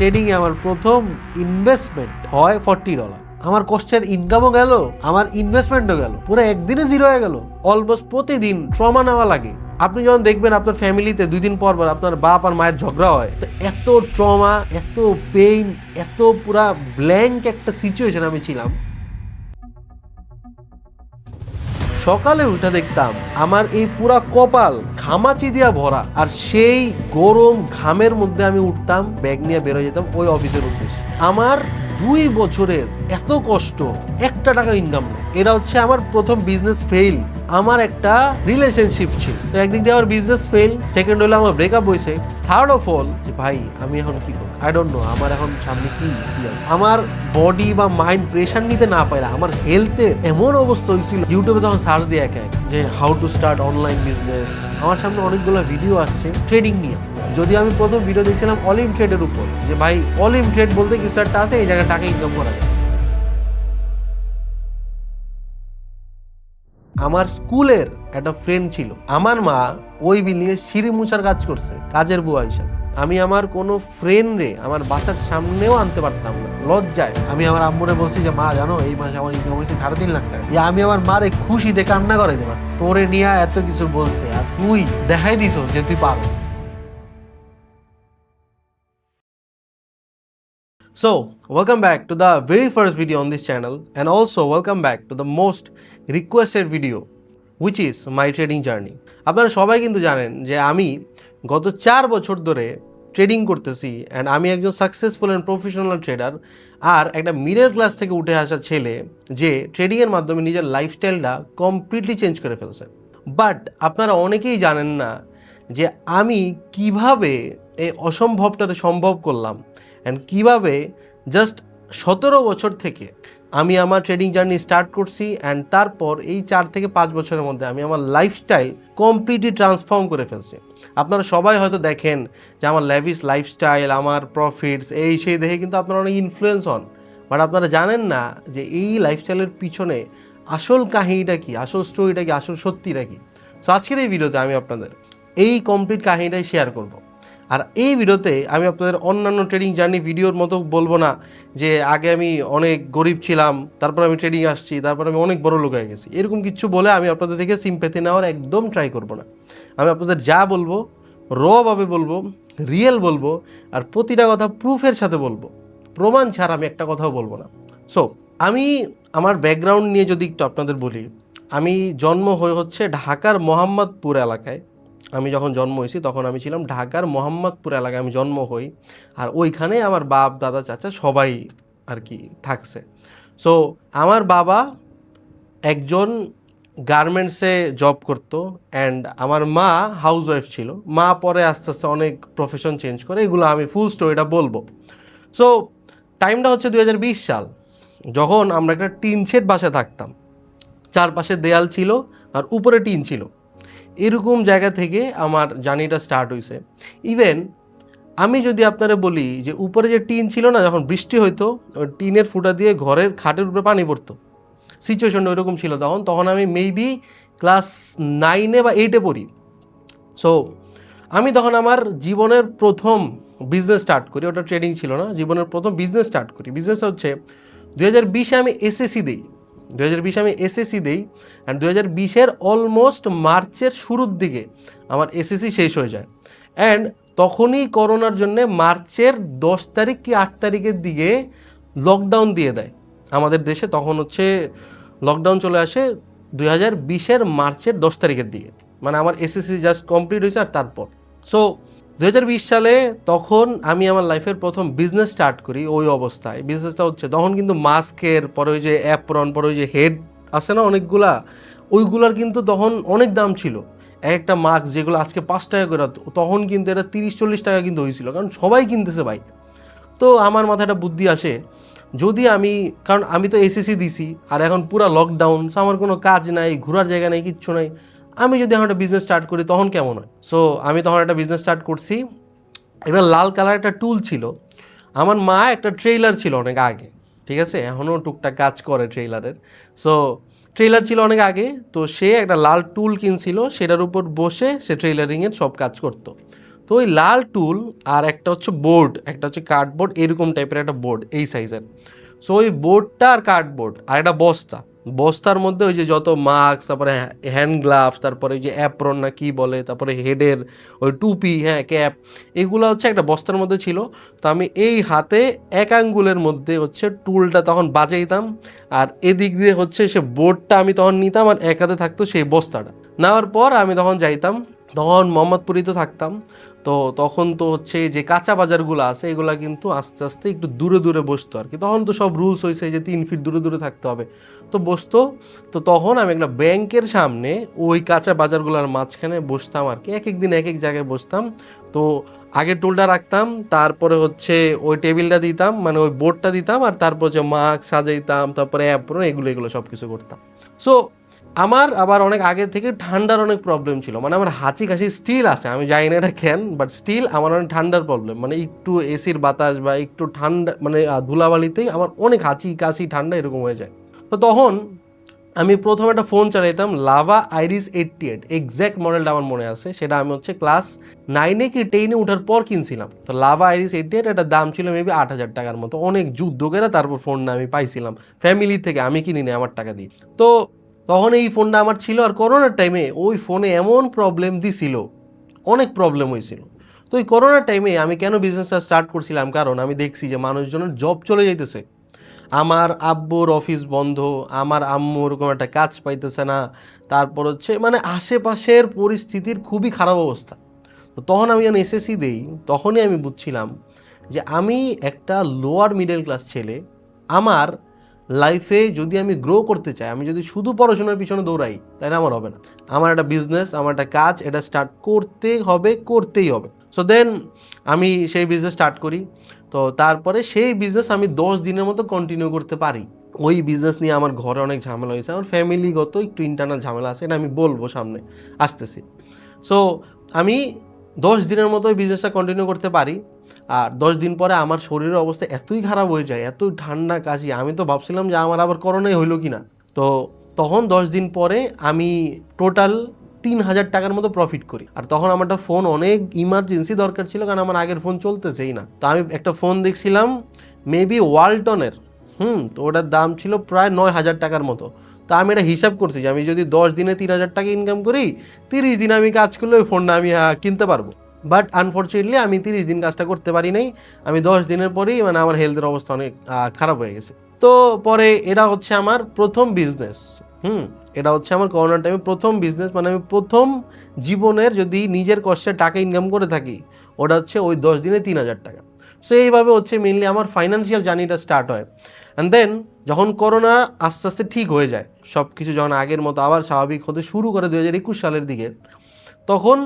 ট্রেডিংয়ে আমার প্রথম ইনভেস্টমেন্ট হয় $40। আমার কষ্টের ইনকামও গেল, আমার ইনভেস্টমেন্টও গেল, পুরো একদিনে জিরো হয়ে গেল। অলমোস্ট প্রতিদিন ট্রমা নেওয়া লাগে। আপনি যখন দেখবেন আপনার ফ্যামিলিতে 2 দিন পর আপনার বাপ আর মায়ের ঝগড়া হয়, তো এত ট্রমা, এত পেইন, এত পুরা ব্ল্যাঙ্ক একটা সিচুয়েশন আমি ছিলাম। সকালে উঠে দেখতাম আমার এই পুরা কপাল ঘামাচি দিয়া ভরা, আর সেই গরম ঘামের মধ্যে আমি উঠতাম, ব্যাগ নিয়ে বেরোয় যেতাম ওই অফিসের উদ্দেশ্যে। আমার 2 বছরের এত কষ্ট, একটা টাকা ইনকাম নেই। এটা হচ্ছে আমার প্রথম বিজনেস ফেইল। আমার একটা রিলেশনশিপ ছিল, তো একদিক দিয়ে আমার বিজনেস ফেইল, সেকেন্ড হলো আমার ব্রেকআপ হয়েছে, থার্ড অফ অল যে ভাই আমি এখন কি করব, আই ডোন্ট নো আমার এখন সামনে কি আছে। আমার বডি বা মাইন্ড প্রেশার নিতে না পারে, আমার হেলথের এমন অবস্থা হয়েছিল। ইউটিউবে তখন সার্চ দিয়ে এক যে how to start online business, আমার সামনে অনেকগুলো ভিডিও আসছে ট্রেডিং নিয়ে। যদি আমি প্রথম ভিডিও দেখছিলাম অলিম ট্রেডের উপর, যে ভাই অলিম ট্রেড বলতে কিছু একটা আছে, এই জায়গায় টাকা ইনকাম করা যায়। আমার স্কুলের একটা ফ্রেন্ড ছিল, আমার মা ওই বিল্ডিংয়ে সিঁড়ি মুছার কাজ করছে কাজের বুয়া হিসাবে। আমি আমার কোনো ফ্রেন্ডরে আমার বাসার সামনেও আনতে পারতাম না, লজ্জায়। আমি আমার আম্মুরে বলছি যে মা জানো এই মাসে আমার ইনকাম হয়েছে $3.5 লাখ। যে আমি আমার মারে খুশিতে কান্না করাইতে পারছি, তোরে নিয়ে এত কিছু বলছে আর তুই দেখাই দিছ যে তুই পারো। So, welcome back to the very first video on this channel, and also welcome back to the most requested video, which is my trading journey. আপনারা সবাই কিন্তু জানেন যে আমি গত 4 বছর ধরে ট্রেডিং করতেছি, অ্যান্ড আমি একজন সাকসেসফুল অ্যান্ড প্রফেশনাল ট্রেডার, আর একটা মিডল ক্লাস থেকে উঠে আসা ছেলে যে ট্রেডিংয়ের মাধ্যমে নিজের লাইফস্টাইলটা কমপ্লিটলি চেঞ্জ করে ফেলছে। বাট আপনারা অনেকেই জানেন না যে আমি কিভাবে এই অসম্ভবটাকে সম্ভব করলাম, অ্যান্ড কীভাবে জাস্ট 17 বছর থেকে আমি আমার ট্রেডিং জার্নি স্টার্ট করছি, অ্যান্ড তারপর এই 4 থেকে 5 বছরের মধ্যে আমি আমার লাইফস্টাইল কমপ্লিটলি ট্রান্সফর্ম করে ফেলছি। আপনারা সবাই হয়তো দেখেন যে আমার ল্যাভিশ লাইফস্টাইল, আমার প্রফিটস, এই সেই দেখে কিন্তু আপনারা অনেক ইনফ্লুয়েন্স হন, বাট আপনারা জানেন না যে এই লাইফস্টাইলের পিছনে আসল কাহিনীটা কি, আসল স্টোরিটা কি, আসল সত্যিটা কি। সো আজকের এই ভিডিওতে আমি আপনাদের এই কমপ্লিট কাহিনীটাই শেয়ার করব। আর এই ভিডিওতে আমি আপনাদের অন্যান্য ট্রেডিং জার্নি ভিডিওর মতো বলবো না যে আগে আমি অনেক গরিব ছিলাম, তারপর আমি ট্রেডিং আসছি, তারপর আমি অনেক বড় লোক হয়ে গেছি, এরকম কিছু বলে আমি আপনাদের থেকে সিম্প্যাথি নেওয়ার একদম ট্রাই করব না। আমি আপনাদের যা বলবো রভাবে বলবো, রিয়েল বলবো, আর প্রতিটা কথা প্রুফের সাথে বলবো, প্রমাণ ছাড়া আমি একটা কথাও বলবো না। সো আমি আমার ব্যাকগ্রাউন্ড নিয়ে যদি একটু আপনাদের বলি, আমি জন্ম হচ্ছে ঢাকার মোহাম্মদপুর এলাকায়। আমি যখন জন্ম হয়েছি তখন আমি ছিলাম ঢাকার মোহাম্মদপুর এলাকায় আমি জন্ম হই, আর ওইখানে আমার বাপ দাদা চাচা সবাই আর কি থাকছে। সো আমার বাবা একজন গার্মেন্টসে জব করতো, অ্যান্ড আমার মা হাউস ওয়াইফ ছিল। মা পরে আস্তে আস্তে অনেক প্রফেশন চেঞ্জ করে, এগুলো আমি ফুল স্টোরিটা বলবো। সো টাইমটা হচ্ছে 2020 সাল, যখন আমরা একটা টিন শেড বাসায় থাকতাম, চারপাশে দেয়াল ছিল আর উপরে টিন ছিল। এরকম জায়গা থেকে আমার জার্নিটা স্টার্ট হয়েছে। ইভেন আমি যদি আপনারা বলি যে উপরে যে টিন ছিল না, যখন বৃষ্টি হইতো ওই টিনের ফুটা দিয়ে ঘরের খাটের উপরে পানি পড়তো, সিচুয়েশনটা ওইরকম ছিল তখন আমি মেবি ক্লাস 9 বা 8 পড়ি। সো আমি তখন আমার জীবনের প্রথম বিজনেস স্টার্ট করি, ওটা ট্রেডিং ছিল না, জীবনের প্রথম বিজনেস স্টার্ট করি। বিজনেসটা হচ্ছে 2020 আমি এসএসসি দিই। 2020 আমি এসএসসি দিই, অ্যান্ড 2020 অলমোস্ট মার্চের শুরুর দিকে আমার এসএসসি শেষ হয়ে যায়। অ্যান্ড তখনই করোনার জন্যে মার্চের 10 তারিখ কি 8 তারিখের দিকে লকডাউন দিয়ে দেয় আমাদের দেশে। তখন হচ্ছে লকডাউন চলে আসে 2020 মার্চের 10 তারিখের দিকে, মানে আমার এসএসসি জাস্ট কমপ্লিট হয়েছে। আর তারপর সো 2020 সালে তখন আমি আমার লাইফের প্রথম বিজনেস স্টার্ট করি। ওই অবস্থায় বিজনেসটা হচ্ছে তখন কিন্তু মাস্কের পরে ওই যে অ্যাপ্রন, পরে ওই যে হেড আছে না অনেকগুলা, ওইগুলার কিন্তু তখন অনেক দাম ছিল। একটা মাস্ক যেগুলো আজকে 5 টাকা করে, তখন কিন্তু এটা 30-40 টাকা কিন্তু হয়েছিল, কারণ সবাই কিনতেছে ভাই। তো আমার মাথায় একটা বুদ্ধি আসে, যদি আমি, কারণ আমি তো এসএসসি দিছি আর এখন পুরো লকডাউন, আমার কোনো কাজ নাই, ঘোরার জায়গা নাই, কিচ্ছু নাই, আমি যদি এখন একটা বিজনেস স্টার্ট করি তখন কেমন হয়। সো আমি তখন একটা বিজনেস স্টার্ট করছি। একটা লাল কালার একটা টুল ছিল, আমার মা একটা ট্রেইলার ছিল অনেক আগে, ঠিক আছে, এখনও টুকটাক কাজ করে ট্রেইলারের। সো ট্রেইলার ছিল অনেক আগে, তো সে একটা লাল টুল কিনছিল, সেটার উপর বসে সে ট্রেইলারিংয়ের সব কাজ করতো। তো ওই লাল টুল আর একটা হচ্ছে বোর্ড, একটা হচ্ছে কার্ডবোর্ড, এরকম টাইপের একটা বোর্ড এই সাইজের। সো ওই বোর্ডটা আর কার্ডবোর্ড আর একটা বস্তা, বস্তার মধ্যে ওই যে যত মাস্ক, তারপরে হ্যান্ড গ্লাভস, তারপরে ওই যে অ্যাপ্রন না কি বলে, তারপরে হেডের ওই টুপি, হ্যাঁ ক্যাপ, এগুলো হচ্ছে একটা বস্তার মধ্যে ছিল। তো আমি এই হাতে এক আঙ্গুলের মধ্যে হচ্ছে টুলটা তখন বাজাইতাম, আর এদিক দিয়ে হচ্ছে সে বোর্ডটা আমি তখন নিতাম, আর এক হাতে থাকতো সেই বস্তাটা। নেওয়ার পর আমি তখন যাইতাম, তখন মোহাম্মদপুরেই তো থাকতাম। তো তখন তো হচ্ছে যে কাঁচা বাজারগুলো আছে এগুলো কিন্তু আস্তে আস্তে একটু দূরে দূরে বসতো আর কি, তখন তো সব রুলস হয়েছে যে 3 ফিট দূরে দূরে থাকতে হবে, তো বসতো। তো তখন আমি একটা ব্যাংকের সামনে ওই কাঁচা বাজারগুলোর মাঝখানে বসতাম আর কি, এক এক দিন এক এক জায়গায় বসতাম। তো আগে টুলটা রাখতাম, তারপরে হচ্ছে ওই টেবিলটা দিতাম, মানে ওই বোর্ডটা দিতাম, আর তারপর হচ্ছে মাস্ক সাজাইতাম, তারপরে অ্যাপ্রন, এগুলো এগুলো সব কিছু করতাম। সো আমার আবার অনেক আগে থেকে ঠান্ডার অনেক প্রবলেম ছিল, মানে আমার হাঁচি কাশি স্টিল আছে, আমি জানি না এটা কেন, বাট স্টিল আমার অনেক ঠান্ডার প্রবলেম, মানে একটু এসির বাতাস বা একটু ঠান্ডা মানে ধুলাবালিতেই আমার অনেক হাঁচি কাশি ঠান্ডা এরকম হয়ে যায়। তো তখন আমি প্রথম একটা ফোন চালাইতাম লাভা আইরিস 88, এক্স্যাক্ট মডেলটা আমার মনে আছে, সেটা আমি হচ্ছে ক্লাস 9-এ কি 10-এ ওঠার পর কিনছিলাম। তো লাভা আইরিস 88, একটা দাম ছিল মেবি 8,000 টাকার মতো, অনেক যুদ্ধ করে তারপর ফোনটা আমি পাইছিলাম ফ্যামিলি থেকে, আমি কিনি না আমার টাকা দিয়ে। তো তখন এই ফোনটা আমার ছিল, আর করোনার টাইমে ওই ফোনে এমন প্রবলেম দিছিল, অনেক প্রবলেম হয়েছিল। তো ওই করোনার টাইমে আমি কেন বিজনেসটা স্টার্ট করছিলাম, কারণ আমি দেখছি যে মানুষজনের জব চলে যাইতেছে, আমার আব্বুর অফিস বন্ধ, আমার আম্মু ওরকম একটা কাজ পাইতেছে না, তারপর হচ্ছে মানে আশেপাশের পরিস্থিতির খুবই খারাপ অবস্থা। তো তখন আমি যখন এসএসসি দেই, তখনই আমি বুঝছিলাম যে আমি একটা লোয়ার মিডল ক্লাস ছেলে, আমার লাইফে যদি আমি গ্রো করতে চাই, আমি যদি শুধু পড়াশোনার পিছনে দৌড়াই, তাহলে আমার হবে না। আমার একটা বিজনেস, আমার একটা কাজ, এটা স্টার্ট করতে হবে, করতেই হবে। সো দেন আমি সেই বিজনেস স্টার্ট করি। তো তারপরে সেই বিজনেস আমি 10 দিনের মতো কন্টিনিউ করতে পারি। ওই বিজনেস নিয়ে আমার ঘরে অনেক ঝামেলা হয়েছে, আমার ফ্যামিলিগত একটু ইন্টারনাল ঝামেলা আছে, এটা আমি বলবো সামনে আসতেছি। সো আমি 10 দিনের মতো ওই বিজনেসটা কন্টিনিউ করতে পারি, আর 10 দিন পরে আমার শরীরের অবস্থা এতই খারাপ হয়ে যায়, এতই ঠান্ডা কাশি, আমি তো ভাবছিলাম যে আমার আবার করোনাই হইলো কি না। তো তখন 10 দিন পরে আমি টোটাল 3,000 টাকার মতো প্রফিট করি। আর তখন আমার একটা ফোন অনেক ইমার্জেন্সি দরকার ছিল, কারণ আমার আগের ফোন চলতেছেই না। তো আমি একটা ফোন দেখছিলাম মেবি ওয়ালটনের, তো ওটার দাম ছিল প্রায় 9,000 টাকার মতো। তো আমি এটা হিসাব করছি যে আমি যদি 10 দিনে 3,000 টাকা ইনকাম করি, 30 দিন আমি কাজ করলে ওই ফোনটা আমি কিনতে পারবো। বাট আনফর্চুনেটলি আমি 30 দিন কাজটা করতে পারি নাই, আমি 10 দিনের পরেই মানে আমার হেলথের অবস্থা অনেক খারাপ হয়ে গেছে। তো পরে এটা হচ্ছে আমার প্রথম বিজনেস, এটা হচ্ছে আমার করোনার টাইমে প্রথম বিজনেস, মানে আমি প্রথম জীবনের যদি নিজের কষ্টে টাকা ইনকাম করে থাকি, ওটা হচ্ছে ওই 10 দিনে 3,000 টাকা। সো এইভাবে হচ্ছে মেনলি আমার ফাইন্যান্সিয়াল জার্নিটা স্টার্ট হয়। অ্যান্ড দেন যখন করোনা আস্তে আস্তে ঠিক হয়ে যায়, সব কিছু যখন আগের মতো আবার স্বাভাবিক হতে শুরু করে 2021 সালের দিকে, তখন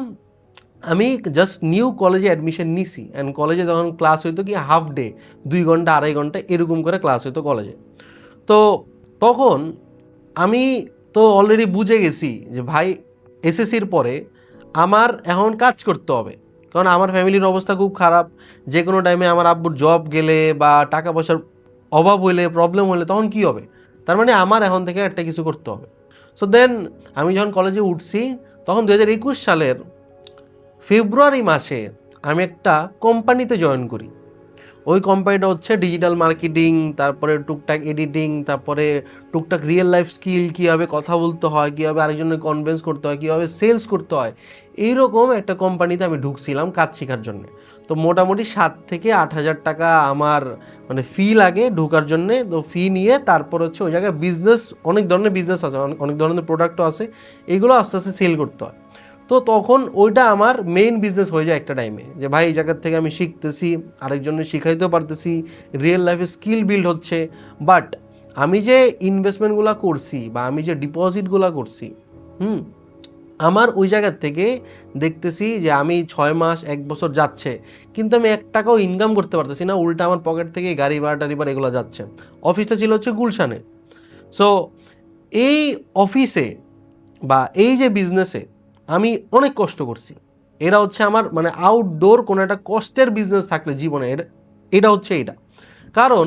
আমি জাস্ট নিউ কলেজে অ্যাডমিশন নিছি। অ্যান্ড কলেজে যখন ক্লাস হইতো কি হাফ ডে, 2 ঘন্টা 2.5 ঘন্টা এরকম করে ক্লাস হইতো কলেজে। তো তখন আমি তো অলরেডি বুঝে গেছি যে ভাই এসএসসির পরে আমার এখন কাজ করতে হবে, কারণ আমার ফ্যামিলির অবস্থা খুব খারাপ। যে কোনো টাইমে আমার আব্বুর জব গেলে বা টাকা পয়সার অভাব হইলে, প্রবলেম হলে তখন কি হবে, তার মানে আমার এখন থেকে একটা কিছু করতে হবে। সো দেন আমি যখন কলেজে উঠছি, তখন 2021 সালের ফেব্রুয়ারি মাসে আমি একটা কোম্পানিতে জয়েন করি। ওই কোম্পানিটা হচ্ছে ডিজিটাল মার্কেটিং, তারপরে টুকটাক এডিটিং, তারপরে টুকটাক রিয়েল লাইফ স্কিল, কীভাবে কথা বলতে হয়, কীভাবে আরেকজনের কনভিন্স করতে হয়, কীভাবে সেলস করতে হয়, এইরকম একটা কোম্পানিতে আমি ঢুকছিলাম কাজ শেখার জন্য। তো মোটামুটি 7 থেকে 8 হাজার টাকা আমার মানে ফি লাগে ঢোকার জন্যে। তো ফি নিয়ে তারপর হচ্ছে ওই জায়গায় বিজনেস, অনেক ধরনের বিজনেস আছে, অনেক ধরনের প্রোডাক্টও আছে, এগুলো আস্তে আস্তে সেল করতে হয়। তো তখন ওইটা আমার মেইন বিজনেস হয়ে যায় একটা টাইমে, যে ভাই এই জায়গার থেকে আমি শিখতেছি, আরেকজনের শিখাইতেও পারতেছি, রিয়েল লাইফে স্কিল বিল্ড হচ্ছে। বাট আমি যে ইনভেস্টমেন্টগুলো করছি বা আমি যে ডিপোজিটগুলো করছি, আমার ওই জায়গার থেকে দেখতেছি যে আমি 6 মাস 1 বছর যাচ্ছে, কিন্তু আমি 1 টাকাও ইনকাম করতে পারতেছি না, উল্টা আমার পকেট থেকে গাড়ি ভাড়া টাড়ি ভাড়া এগুলো যাচ্ছে। অফিসটা ছিল হচ্ছে গুলশানে। সো এই অফিসে বা এই যে বিজনেসে আমি অনেক কষ্ট করছি। এটা হচ্ছে আমার মানে আউটডোর কোনো একটা কষ্টের বিজনেস থাকলে জীবনে এটা হচ্ছে এটা। কারণ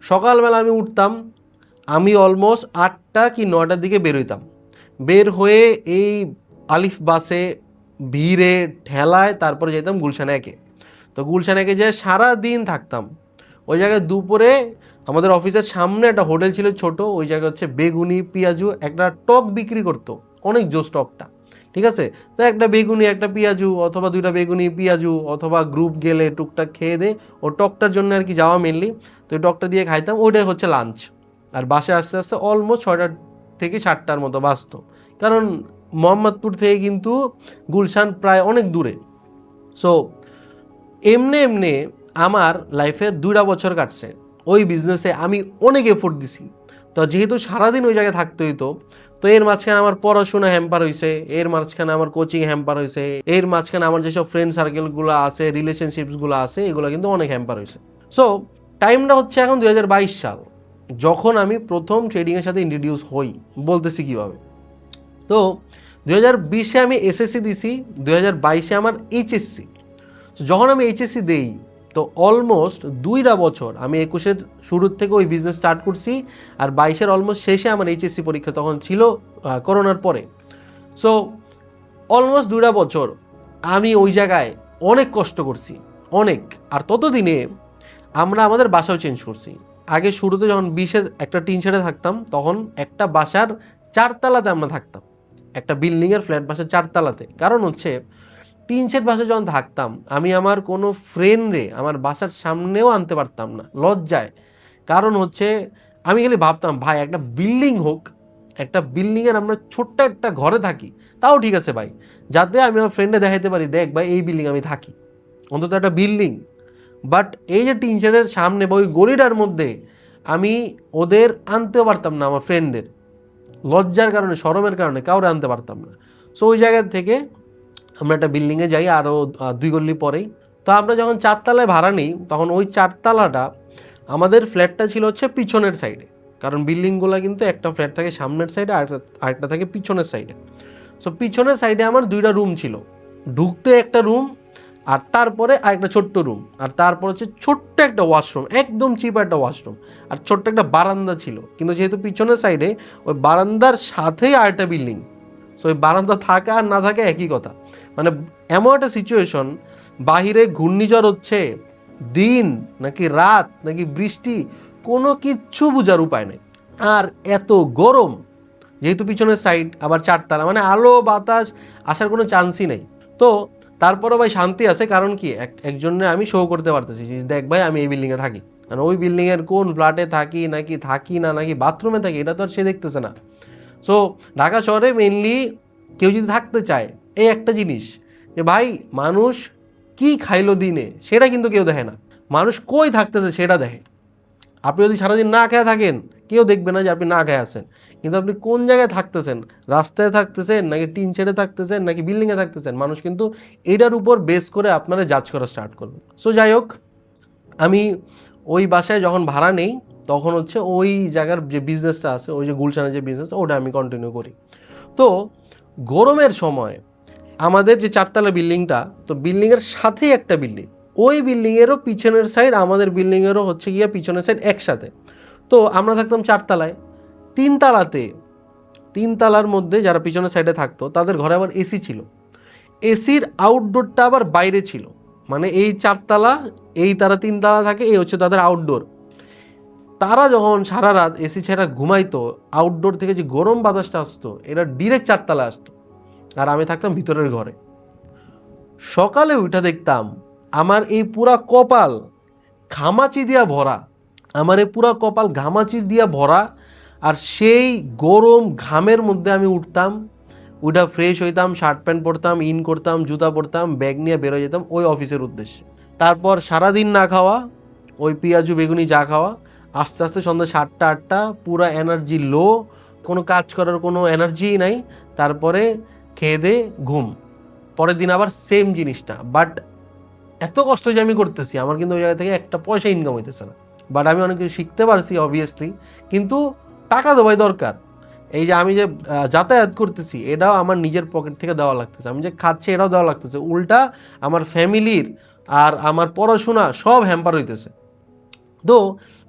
সকালবেলা আমি উঠতাম, আমি অলমোস্ট 8টা কি 9টার দিকে বের হইতাম, বের হয়ে এই আলিফ বাসে ভিড়ে ঠেলায় তারপরে যেতাম গুলশান একে। তো গুলশান একে যেয়ে সারাদিন থাকতাম। ওই জায়গায় দুপুরে আমাদের অফিসের সামনে একটা হোটেল ছিল ছোট, ওই জায়গায় হচ্ছে বেগুনি পেঁয়াজু একটা টক বিক্রি করতো, অনেক জোস টকটা, ঠিক আছে। তো একটা বেগুনি একটা পেঁয়াজু অথবা দুইটা বেগুনি পেঁয়াজু অথবা গ্রুপ গেলে টুকটাক খেয়ে দে, ও টকটার জন্য আর কি যাওয়া মেনলি। তো ওই টকটা দিয়ে খাইতাম, ওইটাই হচ্ছে লাঞ্চ। আর বাসে আস্তে আস্তে অলমোস্ট 6টা থেকে 7টার মতো বাজতো, কারণ মোহাম্মদপুর থেকে কিন্তু গুলশান প্রায় অনেক দূরে। সো এমনি এমনি আমার লাইফে 2টা বছর কাটছে। ওই বিজনেসে আমি অনেক এফোর্ট দিছি। তো যেহেতু সারাদিন ওই জায়গায় থাকতে হইতো, তো এর মাঝখানে আমার পড়াশোনা হ্যাম্পার হয়েছে, এর মাঝখানে আমার কোচিং হ্যাম্পার হয়েছে, এর মাঝখানে আমার যেসব ফ্রেন্ড সার্কেলগুলো আছে, রিলেশনশিপসগুলো আছে, এগুলো কিন্তু অনেক হ্যাম্পার হয়েছে। সো টাইমটা হচ্ছে এখন 2022 সাল, যখন আমি প্রথম ট্রেডিংয়ের সাথে ইন্ট্রোডিউস হই। বলতেছি কীভাবে। তো 2020-এ আমি এসএসসি দিছি, 2022-এ আমার এইচএসসি। যখন আমি এইচএসসি দেই, তো অলমোস্ট 2টা বছর আমি 21-এর শুরুর থেকে ওই বিজনেস স্টার্ট করছি, আর 22-এর অলমোস্ট শেষে আমার এইচএসসি পরীক্ষা তখন ছিল করোনার পরে। সো অলমোস্ট 2টা বছর আমি ওই জায়গায় অনেক কষ্ট করছি, অনেক। আর ততদিনে আমরা আমাদের বাসাও চেঞ্জ করছি। আগে শুরুতে যখন 20-এর একটা টিন শেডে থাকতাম, তখন একটা বাসার 4তলাতে আমরা থাকতাম, একটা বিল্ডিংয়ের ফ্ল্যাট বাসার 4তলাতে। কারণ হচ্ছে টিন শেড বাসায় যখন থাকতাম, আমি আমার কোনো ফ্রেন্ডরে আমার বাসার সামনেও আনতে পারতাম না, লজ্জায়। কারণ হচ্ছে আমি খালি ভাবতাম, ভাই একটা বিল্ডিং হোক, একটা বিল্ডিংয়ের আমরা ছোট্ট একটা ঘরে থাকি, তাও ঠিক আছে ভাই, যাতে আমি আমার ফ্রেন্ডে দেখাইতে পারি, দেখ ভাই এই বিল্ডিং আমি থাকি, অন্তত একটা বিল্ডিং। বাট এই যে টিন শেডের সামনে বা ওই গলিটার মধ্যে আমি ওদের আনতেও পারতাম না, আমার ফ্রেন্ডদের লজ্জার কারণে, শরমের কারণে কাউরে আনতে পারতাম না। সো ওই জায়গা থেকে আমরা একটা বিল্ডিংয়ে যাই আরও 2 গলি পরেই। তো আমরা যখন 4তলায় ভাড়া নিই, তখন ওই 4তলাটা আমাদের ফ্ল্যাটটা ছিল হচ্ছে পিছনের সাইডে, কারণ বিল্ডিংগুলো কিন্তু একটা ফ্ল্যাট থাকে সামনের সাইডে, আরেকটা থাকে পিছনের সাইডে। সো পিছনের সাইডে আমার 2টা রুম ছিল, ঢুকতে একটা রুম, আর তারপরে আরেকটা ছোট্ট রুম, আর তারপর হচ্ছে ছোট্ট একটা ওয়াশরুম, একদম চিপ একটা ওয়াশরুম, আর ছোট্ট একটা বারান্দা ছিল। কিন্তু যেহেতু পিছনের সাইডে, ওই বারান্দার সাথেই আরেকটা বিল্ডিং। সো ওই বারান্দা থাকা আর না থাকা একই কথা। মানে এমন একটা সিচুয়েশন, বাহিরে ঘূর্ণিঝড় হচ্ছে, দিন নাকি রাত নাকি বৃষ্টি, কোনো কিচ্ছু বোঝার উপায় নেই। আর এত গরম, যেহেতু পিছনের সাইড আবার 4তলা, মানে আলো বাতাস আসার কোনো চান্সই নেই। তো তারপরও ভাই শান্তি আছে, কারণ কি একজনে আমি শো করতে পারতেছি যে দেখ ভাই আমি এই বিল্ডিংয়ে থাকি। কারণ ওই বিল্ডিংয়ের কোন ফ্ল্যাটে থাকি নাকি থাকি না, নাকি বাথরুমে থাকি, এটা তো আর সে দেখতেছে না। সো ঢাকা শহরে মেনলি কেউ যদি থাকতে চায়, এই একটা জিনিস যে ভাই মানুষ কি খাইলো দিনে, সেটা কিন্তু কেউ দেখে না, মানুষ কই থাকতেছে সেটা দেখে। আপনি যদি সারাদিন না খেয়ে থাকেন, কেউ দেখবে না যে আপনি না খেয়ে আছেন, কিন্তু আপনি কোন জায়গায় থাকতেছেন, রাস্তায় থাকতেছেন নাকি টিন শেডে থাকতেছেন নাকি বিল্ডিংয়ে থাকতেছেন, মানুষ কিন্তু এটার উপর বেস করে আপনারা জাজ করা স্টার্ট করবে। সো যাই হোক, আমি ওই বাসায় যখন ভাড়া নেই, তখন হচ্ছে ওই জায়গার যে বিজনেসটা আছে, ওই যে গুলশানের যে বিজনেস, ওটা আমি কন্টিনিউ করি। তো গরমের সময় আমাদের যে 4তলা বিল্ডিংটা, তো বিল্ডিংয়ের সাথেই একটা বিল্ডিং, ওই বিল্ডিংয়েরও পিছনের সাইড, আমাদের বিল্ডিংয়েরও হচ্ছে গিয়ে পিছনের সাইড একসাথে। তো আমরা থাকতাম 4তলায়। 3তলার মধ্যে যারা পিছনের সাইডে থাকতো, তাদের ঘরে আবার এসি ছিল, এসির আউটডোরটা আবার বাইরে ছিল। মানে এই 4তলা, এই তারা 3তলা থাকে, এই হচ্ছে তাদের আউটডোর। তারা যখন সারা রাত এসি ছাড়া ঘুমাইতো, আউটডোর থেকে যে গরম বাতাসটা আসতো, এটা ডিরেক্ট 4তলায় আসতো, আর আমি থাকতাম ভিতরের ঘরে। সকালে উঠে দেখতাম আমার এই পুরা কপাল ঘামাচি দিয়া ভরা, আমার এই পুরা কপাল ঘামাচি দিয়া ভরা। আর সেই গরম ঘামের মধ্যে আমি উঠতাম, উঠা ফ্রেশ হইতাম, শার্ট প্যান্ট পরতাম, ইন করতাম, জুতা পরতাম, ব্যাগ নিয়ে বেরো যেতাম ওই অফিসের উদ্দেশ্যে। তারপর সারাদিন না খাওয়া, ওই পেঁয়াজু বেগুনি যা খাওয়া, আস্তে আস্তে সন্ধ্যা 7টা 8টা, পুরা এনার্জি লো, কোনো কাজ করার কোনো এনার্জিই নাই। তারপরে খেয়ে দে ঘুম, পরের দিন আবার সেম জিনিসটা। বাট এত কষ্ট যে আমি করতেছি, আমার কিন্তু ওই জায়গা থেকে একটা পয়সা ইনকাম হইতেছে না। বাট আমি অনেক কিছু শিখতে পারছি অবভিয়াসলি, কিন্তু টাকা দেওয়াই দরকার। এই যে আমি যে যাতায়াত করতেছি, এটাও আমার নিজের পকেট থেকে দেওয়া লাগতেছে, আমি যে খাচ্ছি এটাও দেওয়া লাগতেছে, উল্টা আমার ফ্যামিলির আর আমার পড়াশোনা সব হ্যাম্পার হইতেছে। তো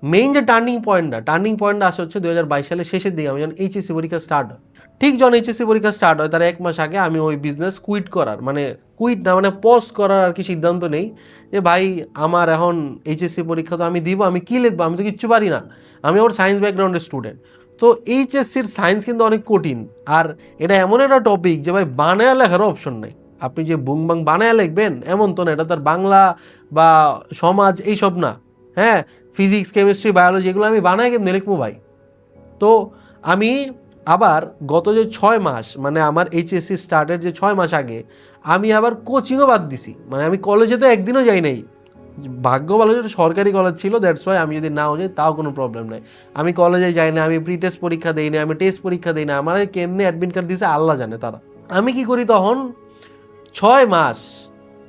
মেইন যে টার্নিং পয়েন্টটা আসে হচ্ছে 2022 সালের শেষের দিকে, আমি যখন এইচএসসি পরীক্ষা স্টার্ট হয়, ঠিক যখন এইচএসসি পরীক্ষা স্টার্ট হয় তার 1 মাস আগে আমি ওই বিজনেস কুইট করার, মানে কুইট না মানে পজ করার আর কি সিদ্ধান্ত নেই যে ভাই আমার এখন এইচএসসি পরীক্ষা তো আমি দিব, আমি কি লিখবো, আমি তো কিচ্ছু পারি না, আমি ওর সায়েন্স ব্যাকগ্রাউন্ডের স্টুডেন্ট। তো এইচএসসির সায়েন্স কিন্তু অনেক কঠিন, আর এটা এমন একটা টপিক যে ভাই বানায়া লেখারও অপশন নাই। আপনি যে বুংবাং বানায়া লিখবেন এমন তো না, এটা তার বাংলা বা সমাজ এইসব না, হ্যাঁ ফিজিক্স কেমিস্ট্রি বায়োলজি এগুলো আমি বানায় কেমনি লিখবো ভাই। তো আমি আবার গত যে 6 মাস মানে আমার এইচএসসি স্টার্টের যে 6 মাস আগে আমি আবার কোচিংও বাদ দিছি, মানে আমি কলেজে তো একদিনও যাই নাই। ভাগ্য ভালো যে সরকারি কলেজ ছিল, দ্যাটস ওয়াই আমি যদি নাও যাই তাও কোনো প্রবলেম নাই। আমি কলেজে যাই না, আমি প্রি টেস্ট পরীক্ষা দিই না, আমি টেস্ট পরীক্ষা দিই না, আমার কেমনে অ্যাডমিট কার্ড দিয়েছে আল্লাহ জানে তারা। আমি কি করি তখন 6 মাস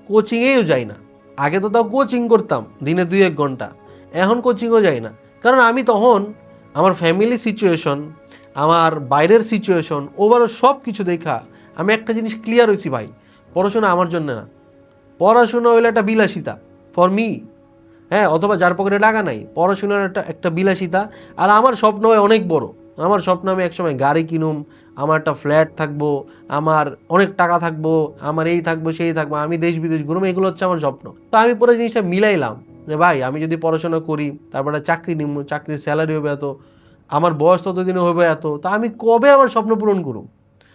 কোচিংয়েও যাই না। আগে তো তাও কোচিং করতাম দিনে 2-1 ঘন্টা, এখন কোচিংও যাই না। কারণ আমি তখন আমার ফ্যামিলি সিচুয়েশন, আমার বাইরের সিচুয়েশন, ওভারঅল সব কিছু দেখা আমি একটা জিনিস ক্লিয়ার হয়েছি ভাই, পড়াশোনা আমার জন্য না। পড়াশোনা হইলে একটা বিলাসিতা ফর মি, হ্যাঁ, অথবা যার পকেটে টাকা নাই, পড়াশোনার একটা বিলাসিতা। আর আমার স্বপ্ন হয় অনেক বড়, আমার স্বপ্ন আমি একসময় গাড়ি কিনুম, আমার একটা ফ্ল্যাট থাকবো, আমার অনেক টাকা থাকবো, আমার এই থাকবো সেই থাকবো, আমি দেশ বিদেশ ঘুরবো, এগুলো হচ্ছে আমার স্বপ্ন। তো আমি পুরো জিনিসটা মিলাইলাম যে ভাই আমি যদি পড়াশোনা করি, তারপরে চাকরি নিব, চাকরির স্যালারি হবে এত, আমার বয়স ততদিনে হবে এত, তা আমি কবে আমার স্বপ্ন পূরণ করব?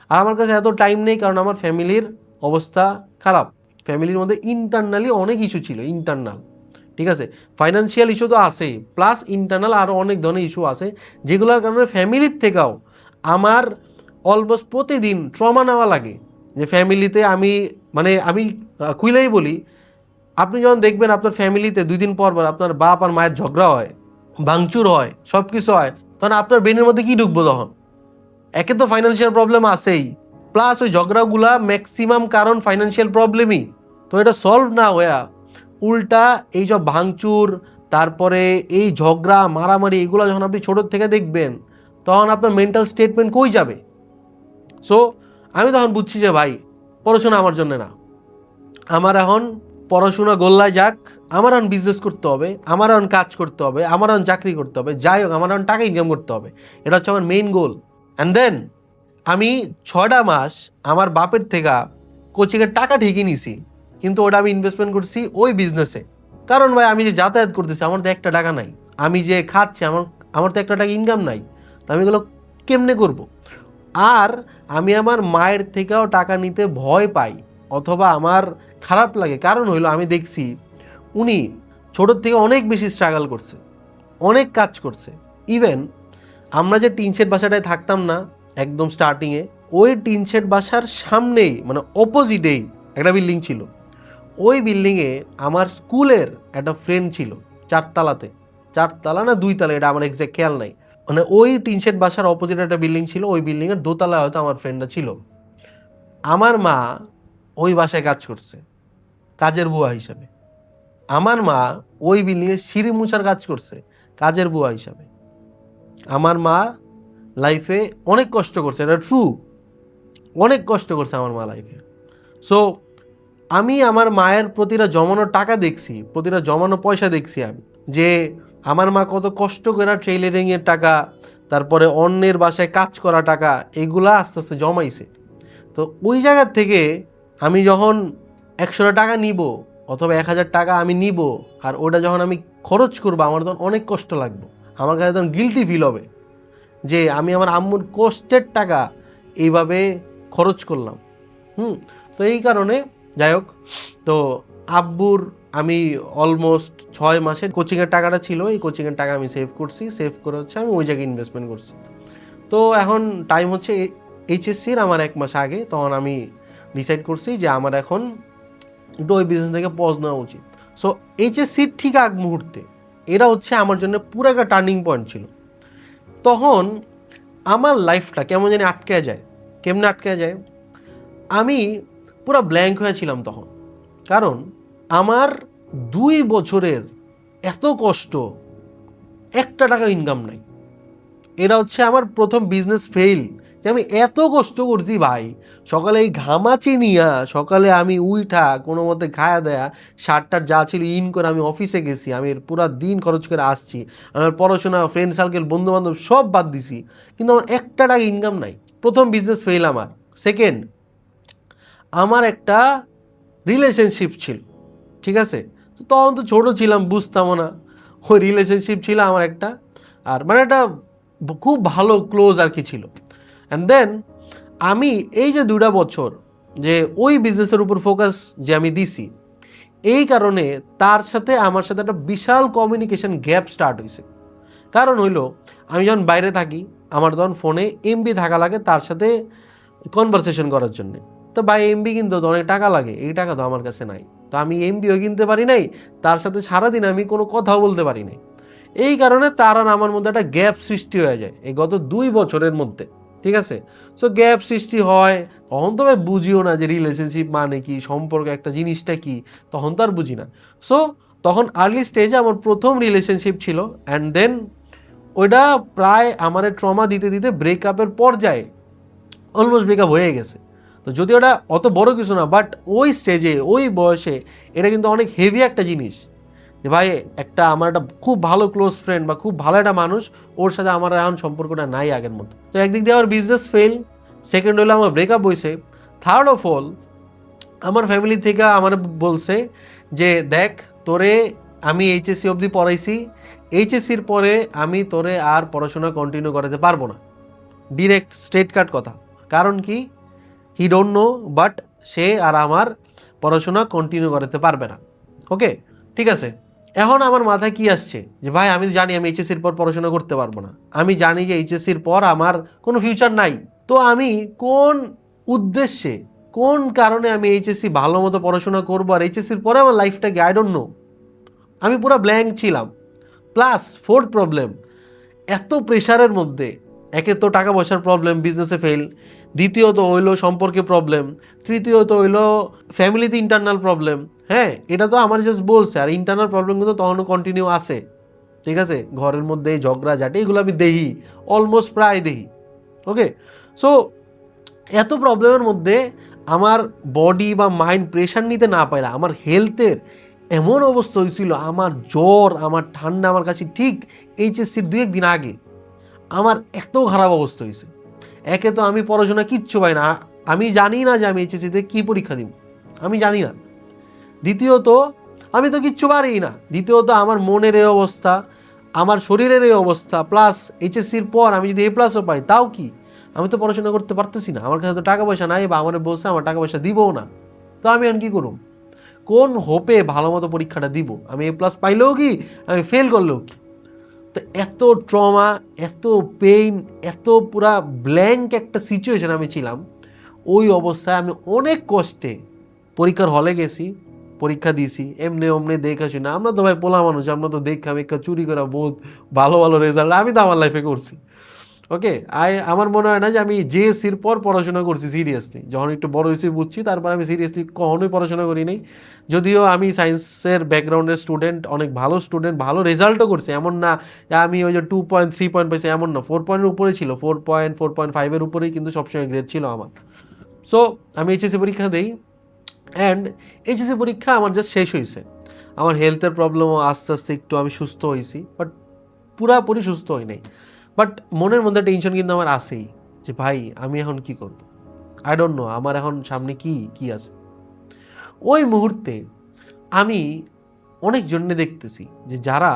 আর আমার কাছে এত টাইম নেই, কারণ আমার ফ্যামিলির অবস্থা খারাপ। ফ্যামিলির মধ্যে ইন্টারনালি অনেক ইস্যু ছিল, ইন্টারনাল, ঠিক আছে, ফাইন্যান্সিয়াল ইস্যু তো আছেই, প্লাস ইন্টারনাল আরও অনেক ধরনের ইস্যু আছে, যেগুলোর কারণে ফ্যামিলির থেকেও আমার অলমোস্ট প্রতিদিন ট্রমা নেওয়া লাগে। যে ফ্যামিলিতে আমি মানে আমি খুইলেই বলি, আপনি যখন দেখবেন আপনার ফ্যামিলিতে 2 দিন পর পর আপনার বাপ আর মায়ের ঝগড়া হয়, ভাঙচুর হয়, সব কিছু হয়, তখন আপনার ব্রেনের মধ্যে কি ঢুকবো তখন? একে তো ফাইন্যান্সিয়াল প্রবলেম আছেই, প্লাস ওই ঝগড়াগুলা ম্যাক্সিমাম কারণ ফাইন্যান্সিয়াল প্রবলেমই। তো এটা সলভ না হইয়া উল্টা এই সব ভাঙচুর, তারপরে এই ঝগড়া মারামারি, এগুলো যখন আপনি ছোটোর থেকে দেখবেন তখন আপনার মেন্টাল স্টেটমেন্ট কই যাবে? সো আমি তখন বুঝছি যে ভাই পড়াশোনা আমার জন্য না, আমার এখন পড়াশোনা গোল্লায় যাক, আমার এখন বিজনেস করতে হবে, আমার এখন কাজ করতে হবে, আমার এখন চাকরি করতে হবে, যাই হোক আমার এখন টাকা ইনকাম করতে হবে, এটা হচ্ছে আমার মেইন গোল। অ্যান্ড দেন আমি 6টা মাস আমার বাপের থেকে কোচিংয়ের টাকা ঠিকই নিছি, কিন্তু ওটা আমি ইনভেস্টমেন্ট করছি ওই বিজনেসে। কারণ ভাই আমি যে যাতায়াত করতেছি আমার তো একটা টাকা নাই, আমি যে খাচ্ছি আমার আমার তো একটা টাকা ইনকাম নাই, তো আমি এগুলো কেমনে করব? আর আমি আমার মায়ের থেকেও টাকা নিতে ভয় পাই, অথবা আমার খারাপ লাগে, কারণ হইলো আমি দেখছি উনি ছোটোর থেকে অনেক বেশি স্ট্রাগল করছে, অনেক কাজ করছে। ইভেন আমরা যে টিন শেড বাসাটায় থাকতাম না একদম স্টার্টিংয়ে, ওই টিন শেড বাসার সামনেই মানে অপোজিটেই একটা বিল্ডিং ছিল। ওই বিল্ডিংয়ে আমার স্কুলের একটা ফ্রেন্ড ছিল, 4 তলাতে, 4 তলা না 2 তলা এটা আমার এক্সাক্ট খেয়াল নাই, মানে ওই টিন শেড বাসার অপোজিটে একটা বিল্ডিং ছিল, ওই বিল্ডিংয়ের 2 তলায় হয়তো আমার ফ্রেন্ডটা ছিল। আমার মা ওই বাসায় কাজ করছে কাজের বুয়া হিসাবে, আমার মা ওই বিল্ডিংয়ে সিঁড়ি মুছার কাজ করছে কাজের বুয়া হিসাবে। আমার মা লাইফে অনেক কষ্ট করছে, এটা ট্রু, অনেক কষ্ট করছে আমার মা লাইফে। সো আমি আমার মায়ের প্রতিটা জমানো টাকা দেখছি, প্রতিটা জমানো পয়সা দেখছি আমি, যে আমার মা কত কষ্ট করে ট্রেইলারিংয়ের টাকা, তারপরে অন্যের বাসায় কাজ করা টাকা, এগুলা আস্তে আস্তে জমাইছে। তো ওই জায়গার থেকে আমি যখন 100 টাকা নিব অথবা 1000 টাকা আমি নিব, আর ওটা যখন আমি খরচ করবো আমার তখন অনেক কষ্ট লাগবে, আমার কাছে তখন গিল্টি ফিল হবে যে আমি আমার আম্মুর কষ্টের টাকা এইভাবে খরচ করলাম। তো এই কারণে যাই হোক, তো আব্বুর আমি অলমোস্ট 6 মাসের কোচিংয়ের টাকাটা ছিল, এই কোচিংয়ের টাকা আমি সেভ করছি, সেভ করে হচ্ছে আমি ওই জায়গায় ইনভেস্টমেন্ট করছি। তো এখন টাইম হচ্ছে এইচএসসির আমার 1 মাস আগে, তখন আমি ডিসাইড করছি যে আমার এখন একটু ওই বিজনেসটাকে পজ নেওয়া উচিত। সো এইচএসসির ঠিক আগ মুহূর্তে এটা হচ্ছে আমার জন্য পুরো একটা টার্নিং পয়েন্ট ছিল। তখন আমার লাইফটা কেমন জানি আটকে যায়, কেমনে আটকে যায়, আমি পুরো ব্ল্যাঙ্ক হয়েছিলাম তখন। কারণ আমার 2 বছরের এত কষ্ট, একটা টাকা ইনকাম নাই। এটা হচ্ছে আমার প্রথম বিজনেস ফেইল, যে আমি এত কষ্ট করছি ভাই, সকালে এই ঘামাচি নিয়া সকালে আমি উইঠা কোনো মতে খায়া দেয়া শার্টটার যা ছিল ইন করে আমি অফিসে গেছি, আমি পুরো দিন খরচ করে আসছি, আমার পড়াশোনা, ফ্রেন্ড সার্কেল, বন্ধুবান্ধব সব বাদ দিছি, কিন্তু আমার একটা টাকা ইনকাম নাই। প্রথম বিজনেস ফেল আমার। সেকেন্ড, আমার একটা রিলেশনশিপ ছিল, ঠিক আছে? তো তখন তো ছোটো ছিলাম, বুঝতামও না। ওই রিলেশনশিপ ছিল আমার একটা, আর মানে একটা খুব ভালো ক্লোজ আর কি ছিল। অ্যান্ড দেন আমি এই যে 2টা বছর যে ওই বিজনেসের উপর ফোকাস যে আমি দিছি, এই কারণে তার সাথে আমার সাথে একটা বিশাল কমিউনিকেশন গ্যাপ স্টার্ট হয়েছে। কারণ হইলো, আমি যখন বাইরে থাকি আমার তখন ফোনে এমবি থাকা লাগে তার সাথে কনভারসেশন করার জন্য। তো ভাই এমবি কিনতে তো অনেক টাকা লাগে, এই টাকা তো আমার কাছে নাই। তো আমি এমবিও কিনতে পারি নাই, তার সাথে সারাদিন আমি কোনো কথাও বলতে পারি নাই। এই কারণে তার আর আমার মধ্যে একটা গ্যাপ সৃষ্টি হয়ে যায় এই গত 2 বছরের মধ্যে, ঠিক আছে? সো গ্যাপ সৃষ্টি হয়, তখন তো ভাই বুঝিও না যে রিলেশনশিপ মানে কি, সম্পর্ক একটা জিনিসটা কি, তখন তো আর বুঝি না। সো তখন আর্লি স্টেজে আমার প্রথম রিলেশনশিপ ছিল, অ্যান্ড দেন ওইটা প্রায় আমার ট্রমা দিতে দিতে ব্রেকআপের পর্যায়ে অলমোস্ট ব্রেকআপ হয়ে গেছে। তো যদি ওটা অত বড় কিছু না, বাট ওই স্টেজে ওই বয়সে এটা কিন্তু অনেক হেভি একটা জিনিস যে ভাই একটা আমার একটা খুব ভালো ক্লোজ ফ্রেন্ড বা খুব ভালো একটা মানুষ, ওর সাথে আমার এখন সম্পর্কটা নাই আগের মতো। তো একদিক দিয়ে আমার বিজনেস ফেল, সেকেন্ড হলো আমার ব্রেকআপ হয়েছে, থার্ড অফ অল আমার ফ্যামিলি থেকে আমার বলছে যে দেখ তোরে আমি এইচএসসি অবধি পড়াইছি, এইচএসসির পরে আমি তোরে আর পড়াশোনা কন্টিনিউ করাতে পারবো না। ডিরেক্ট স্ট্রেট কাট কথা। কারণ কি, হি ডোন্ট নো, বাট সে আর আমার পড়াশোনা কন্টিনিউ করাতে পারবে না। ওকে, ঠিক আছে। এখন আমার মাথায় কি আসছে যে ভাই আমি জানি আমি এইচএসসির পর পড়াশোনা করতে পারবো না, আমি জানি যে এইচএসসির পর আমার কোনো ফিউচার নাই। তো আমি কোন উদ্দেশ্যে, কোন কারণে আমি এইচএসসি ভালো মতো পড়াশোনা করবো, আর এইচএসসির পরে আমার লাইফটাকে আই ডোন্ট নো। আমি পুরো ব্ল্যাঙ্ক ছিলাম। প্লাস ফোর্থ প্রবলেম, এত প্রেশারের মধ্যে একে তো টাকা পয়সার প্রবলেম, বিজনেসে ফেল, দ্বিতীয়ত হইলো সম্পর্কে প্রবলেম, তৃতীয়ত হইলো ফ্যামিলিতে ইন্টারনাল প্রবলেম। হ্যাঁ, এটা তো আমার জাস্ট বলছে, আর ইন্টারনাল প্রবলেম কিন্তু তখনও কন্টিনিউ আছে, ঠিক আছে? ঘরের মধ্যে ঝগড়া ঝাঁটি এগুলো আমি দেখি, অলমোস্ট প্রায় দেখি। ওকে, সো এত প্রবলেমের মধ্যে আমার বডি বা মাইন্ড প্রেশার নিতে না পারে, আমার হেলথের এমন অবস্থা হয়েছিল, আমার জ্বর, আমার ঠান্ডা, আমার কাছে ঠিক এইচএসসির 2-1 দিন আগে আমার এত খারাপ অবস্থা হয়েছে। একে তো আমি পড়াশোনা কিচ্ছু পাই না, আমি জানি না যে আমি এইচএসসিতে কী পরীক্ষা দিব, আমি জানি না। দ্বিতীয়ত আমি তো কিচ্ছু পারি না। দ্বিতীয়ত আমার মনের এই অবস্থা, আমার শরীরের এই অবস্থা, প্লাস এইচএসসির পর আমি যদি A+ও পাই তাও কি, আমি তো পড়াশোনা করতে পারতেছি না, আমার কাছে তো টাকা পয়সা নাই, বা আমার বলছে আমার টাকা পয়সা দিবও না। তো আমি এখন কী করুম, কোন হোপে ভালো মতো পরীক্ষাটা দিব? আমি A+ পাইলেও কি, আমি ফেল করলেও কি? তো এত ট্রমা, এত পেইন, এত পুরা ব্ল্যাঙ্ক একটা সিচুয়েশন আমি ছিলাম। ওই অবস্থায় আমি অনেক কষ্টে পরীক্ষার হলে গেছি, পরীক্ষা দিয়েছি, এমনি অমনি দেখা শুনে। আমরা তো ভাই পোলা মানুষ, আমরা তো দেখা মেখা চুরি করা বহুত ভালো ভালো রেজাল্ট আমি তো আমার লাইফে করছি। ওকে, আমার মনে হয় না যে আমি জেএসসির পর পড়াশোনা করছি সিরিয়াসলি। যখন একটু বড় হয়েছি বুঝছি, তারপর আমি সিরিয়াসলি কখনোই পড়াশোনা করি নাই। যদিও আমি সায়েন্সের ব্যাকগ্রাউন্ডের স্টুডেন্ট, অনেক ভালো স্টুডেন্ট, ভালো রেজাল্টও করছি, এমন না আমি ওই যে 2.3 পয়েন্ট পাইছি এমন না, 4 পয়েন্টের উপরে ছিল, 4.5-এর উপরেই কিন্তু সবসময় গ্রেড ছিল আমার। সো আমি এইচএসসি পরীক্ষা দিই, অ্যান্ড এইচএসসি পরীক্ষা আমার জাস্ট শেষ হয়েছে। আমার হেলথের প্রবলেমও আস্তে আস্তে একটু আমি সুস্থ হয়েছি, বাট পুরাপুরি সুস্থ হই নাই। বাট মনের মধ্যে টেনশন কিন্তু আমার আছেই যে ভাই আমি এখন কি করব, আই ডোন্ট নো আমার এখন সামনে কি কি আছে। ওই মুহূর্তে আমি অনেকজনকে দেখতেছি যে যারা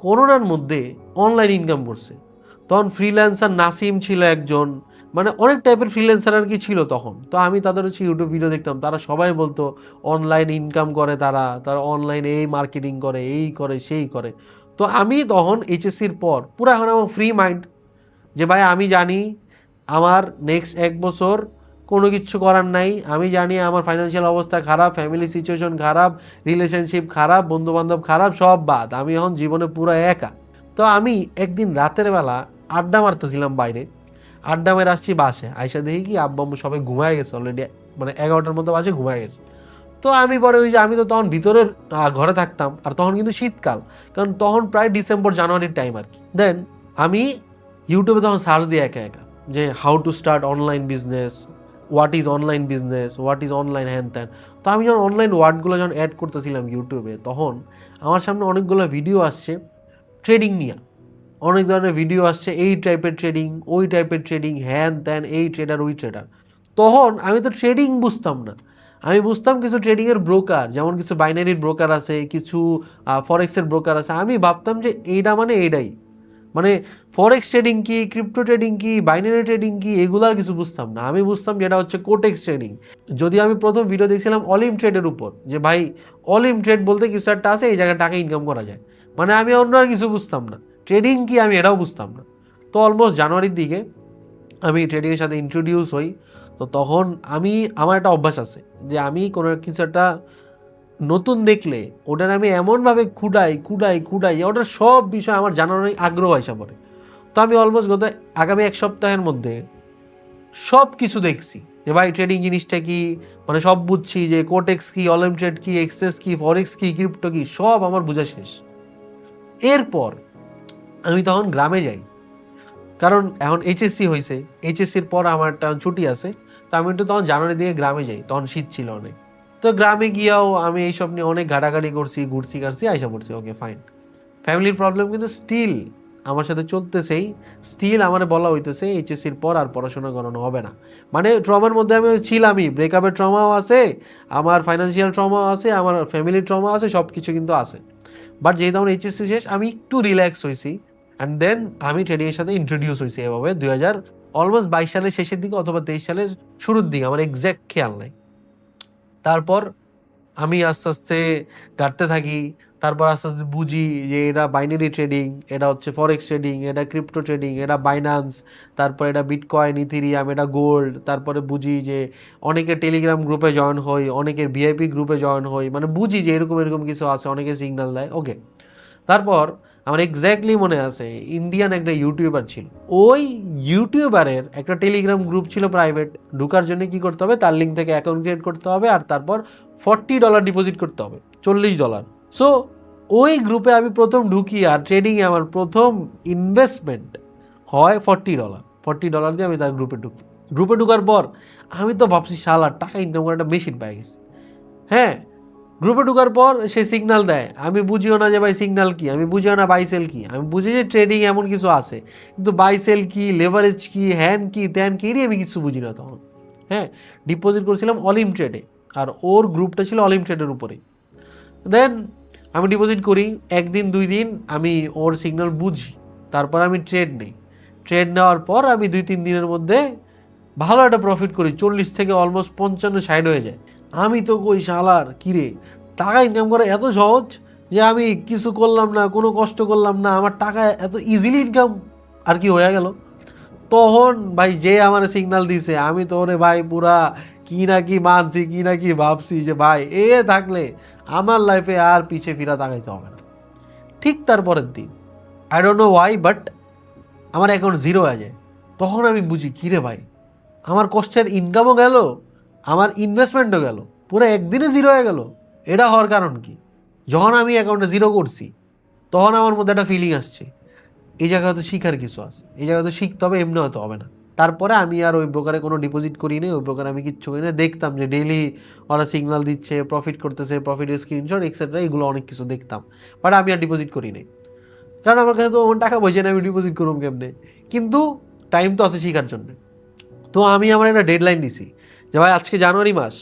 করোনার মধ্যে অনলাইন ইনকাম করছে। তখন ফ্রিল্যান্সার নাসিম ছিল একজন, মানে অনেক টাইপের ফ্রিল্যান্সার আর কি ছিল তখন। তো আমি তাদের হচ্ছে ইউটিউব ভিডিও দেখতাম, তারা সবাই বলতো অনলাইন ইনকাম করে, তারা তারা অনলাইনে এই মার্কেটিং করে, এই করে সেই করে। তো আমি তখন এইচএসসির পর পুরো এখন আমার ফ্রি মাইন্ড যে ভাই আমি জানি আমার নেক্সট 1 বছর কোনো কিছু করার নাই, আমি জানি আমার ফাইন্যান্সিয়াল অবস্থা খারাপ, ফ্যামিলি সিচুয়েশন খারাপ, রিলেশনশিপ খারাপ, বন্ধুবান্ধব খারাপ, সব বাদ, আমি এখন জীবনে পুরো একা। তো আমি একদিন রাতের বেলা আড্ডা মারতেছিলাম বাইরে, আড্ডা মেরে আসছি বাসে, আইসা দেখি কি আব্বা আম্মু সবাই ঘুমায় গেছে অলরেডি, মানে 11টার মতো বাজে ঘুমায় গেছে। তো আমি পরে ওই যে আমি তো তখন ভিতরের ঘরে থাকতাম, আর তখন কিন্তু শীতকাল, কারণ তখন প্রায় ডিসেম্বর জানুয়ারির টাইম আর কি। দেন আমি ইউটিউবে তখন সার্চ দিই একা একা যে how to start online business, what is online business, what is online হ্যান ত্যান। তো আমি যখন অনলাইন ওয়ার্ডগুলো যখন অ্যাড করতেছিলাম ইউটিউবে, তখন আমার সামনে অনেকগুলো ভিডিও আসছে ট্রেডিং নিয়ে। অনেক ধরনের ভিডিও আসছে, এই টাইপের ট্রেডিং, ওই টাইপের ট্রেডিং, হ্যান ত্যান, এই ট্রেডার ওই ট্রেডার। তখন আমি তো ট্রেডিং বুঝতাম না। আমি বুঝতাম কিছু ট্রেডিংয়ের ব্রোকার, যেমন কিছু বাইনারির ব্রোকার আছে, কিছু ফরেক্সের ব্রোকার আছে। আমি ভাবতাম যে এইটা মানে এইটাই, মানে ফরেক্স ট্রেডিং কি, ক্রিপ্টো ট্রেডিং কি, বাইনারি ট্রেডিং কি, এগুলার কিছু বুঝতাম না। আমি বুঝতাম যেটা হচ্ছে কোটেক্স ট্রেডিং। যদি আমি প্রথম ভিডিও দেখছিলাম অলিম ট্রেডের উপর, যে ভাই অলিম ট্রেড বলতে কিছু একটা আছে, এই জায়গায় টাকা ইনকাম করা যায়, মানে আমি অন্য আর কিছু বুঝতাম না। ট্রেডিং কি আমি এটাও বুঝতাম না। তো অলমোস্ট জানুয়ারির দিকে আমি ট্রেডিংয়ের সাথে ইন্ট্রোডিউস হই। তো তখন আমার একটা অভ্যাস আছে যে আমি কোনো কিছু একটা নতুন দেখলে ওটার আমি এমনভাবে খুঁড়াই ওটার সব বিষয় আমার জানার অনেক আগ্রহ আসা পড়ে। তো আমি অলমোস্ট আগামী এক সপ্তাহের মধ্যে সব কিছু দেখছি যে ভাই ট্রেডিং জিনিসটা কি, মানে সব বুঝছি যে কোটেক্স কি, অলিম ট্রেড কি, এক্সেস কি, ফরেক্স কি, ক্রিপ্টো কি, সব আমার বোঝা শেষ। এরপর আমি তখন গ্রামে যাই, কারণ এখন এইচএসসি হয়েছে, এইচএসসির পর আমার একটা ছুটি আছে। তো আমি একটু তখন জানুয়ারি দিয়ে গ্রামে যাই, তখন শীত ছিল অনেক। তো গ্রামে গিয়েও আমি এইসব নিয়ে অনেক ঘাটাঘাটি করছি, ঘুরছি ঘাটছি, আইসা পড়ছি, ওকে ফাইন। ফ্যামিলির প্রবলেম কিন্তু স্টিল আমার সাথে চলতেছেই। স্টিল আমার বলা হইতেছে এইচএসসির পর আর পড়াশোনা করানো হবে না। মানে ট্রমার মধ্যে আমি ছিলামই, ব্রেকআপের ট্রমাও আছে, আমার ফাইন্যান্সিয়াল ট্রমাও আছে, আমার ফ্যামিলির ট্রমা আছে, সব কিছু কিন্তু আছে। বাট যেহেতু আমার এইচএসসি শেষ, আমি একটু রিল্যাক্স হয়েছি। অ্যান্ড দেন আমি ট্রেডিংয়ের সাথে ইন্ট্রোডিউস হয়েছি এভাবে 2022 সালের শেষের দিকে অথবা 23 সালের শুরুর দিকে, আমার এক্স্যাক্ট খেয়াল নাই। তারপর আমি আস্তে আস্তে কাটতে থাকি। তারপর আস্তে আস্তে বুঝি যে এটা বাইনারি ট্রেডিং, এটা হচ্ছে ফরেক্স ট্রেডিং, এটা ক্রিপ্টো ট্রেডিং, এটা বাইন্যান্স, তারপর এটা বিটকয়েন, ইথেরিয়াম, এটা গোল্ড। তারপরে বুঝি যে অনেকে টেলিগ্রাম গ্রুপে জয়েন হই, অনেকের ভিআইপি গ্রুপে জয়েন হই, মানে বুঝি যে এরকম এরকম কিছু আছে, অনেকে সিগন্যাল দেয়, ওকে। তারপর আমার এক্স্যাক্টলি মনে আছে, ইন্ডিয়ান একটা ইউটিউবার ছিল, ওই ইউটিউবারের একটা টেলিগ্রাম গ্রুপ ছিল প্রাইভেট। ঢুকার জন্য কি করতে হবে, তার লিঙ্ক থেকে অ্যাকাউন্ট ক্রিয়েট করতে হবে, আর তারপর $40 ডিপোজিট করতে হবে, $40। সো ওই গ্রুপে আমি প্রথম ঢুকি, আর ট্রেডিংয়ে আমার প্রথম ইনভেস্টমেন্ট হয় $40 দিয়ে আমি তার গ্রুপে ঢুকি। গ্রুপে ঢুকার পর আমি তো ভাবছি শালা টাকা ইনকাম করার একটা মেশিন পাই গেছি। হ্যাঁ, গ্রুপে ঢোকার পর সে সিগন্যাল দেয়, আমি বুঝিও না যে ভাই সিগন্যাল কি, আমি বুঝিও না বাই সেল কি, আমি বুঝি যে ট্রেডিং এমন কিছু আছে, কিন্তু বাই সেল কি, লেভারেজ কি, হ্যান কি, ত্যান কি, আমি কিছু বুঝি না তখন। হ্যাঁ, ডিপোজিট করেছিলাম অলিম ট্রেডে, আর ওর গ্রুপটা ছিল অলিম ট্রেডের উপরে। দেন আমি ডিপোজিট করি, একদিন 2 দিন আমি ওর সিগন্যাল বুঝি, তারপর আমি ট্রেড নেই। ট্রেড নেওয়ার পর আমি 2-3 দিনের মধ্যে ভালো একটা প্রফিট করি, 40 থেকে অলমোস্ট 55-60 হয়ে যায়। আমি তো কই শালার কিরে, টাকা ইনকাম করা এত সহজ যে আমি কিছু করলাম না, কোনো কষ্ট করলাম না, আমার টাকা এত ইজিলি ইনকাম আর কি হয়ে গেল। তখন ভাই যে আমার সিগন্যাল দিছে, আমি তো ওরে ভাই পুরা কি না কি মানছি, কি না কি ভাবছি যে ভাই এ থাকলে আমার লাইফে আর পিছে ফিরা তাকাইতে হবে না। ঠিক তারপরের দিন, I don't know Y, but আমার অ্যাকাউন্ট জিরো হয়ে যায়। তখন আমি বুঝি কিরে ভাই, আমার কষ্টের ইনকামও গেল, আমার ইনভেস্টমেন্টও গেল, পুরো একদিনে জিরো হয়ে গেল। এটা হওয়ার কারণ কি? যখন আমি অ্যাকাউন্টে জিরো করছি, তখন আমার মধ্যে একটা ফিলিং আসছে, এই জায়গায় হয়তো শিখার কিছু আছে, এই জায়গায় হয়তো শিখতে হবে, এমনি হয়তো হবে না। তারপরে আমি আর ওই ব্রোকারে কোনো ডিপোজিট করি নি, ওই ব্রোকারে আমি কিচ্ছু করি না। দেখতাম যে ডেইলি ওরা সিগন্যাল দিচ্ছে, প্রফিট করতেছে, প্রফিটের স্ক্রিনশট এক্সেট্রা, এগুলো অনেক কিছু দেখতাম। বাট আমি আর ডিপোজিট করি নাই, কারণ আমার কাছে তো টাকা পয়সা নেই, আমি ডিপোজিট করুম কেমনে। কিন্তু টাইম তো আছে শিখার জন্য। তো আমি আমার একটা ডেডলাইন দিছি যে ভাই আজকে জানুয়ারি মাস,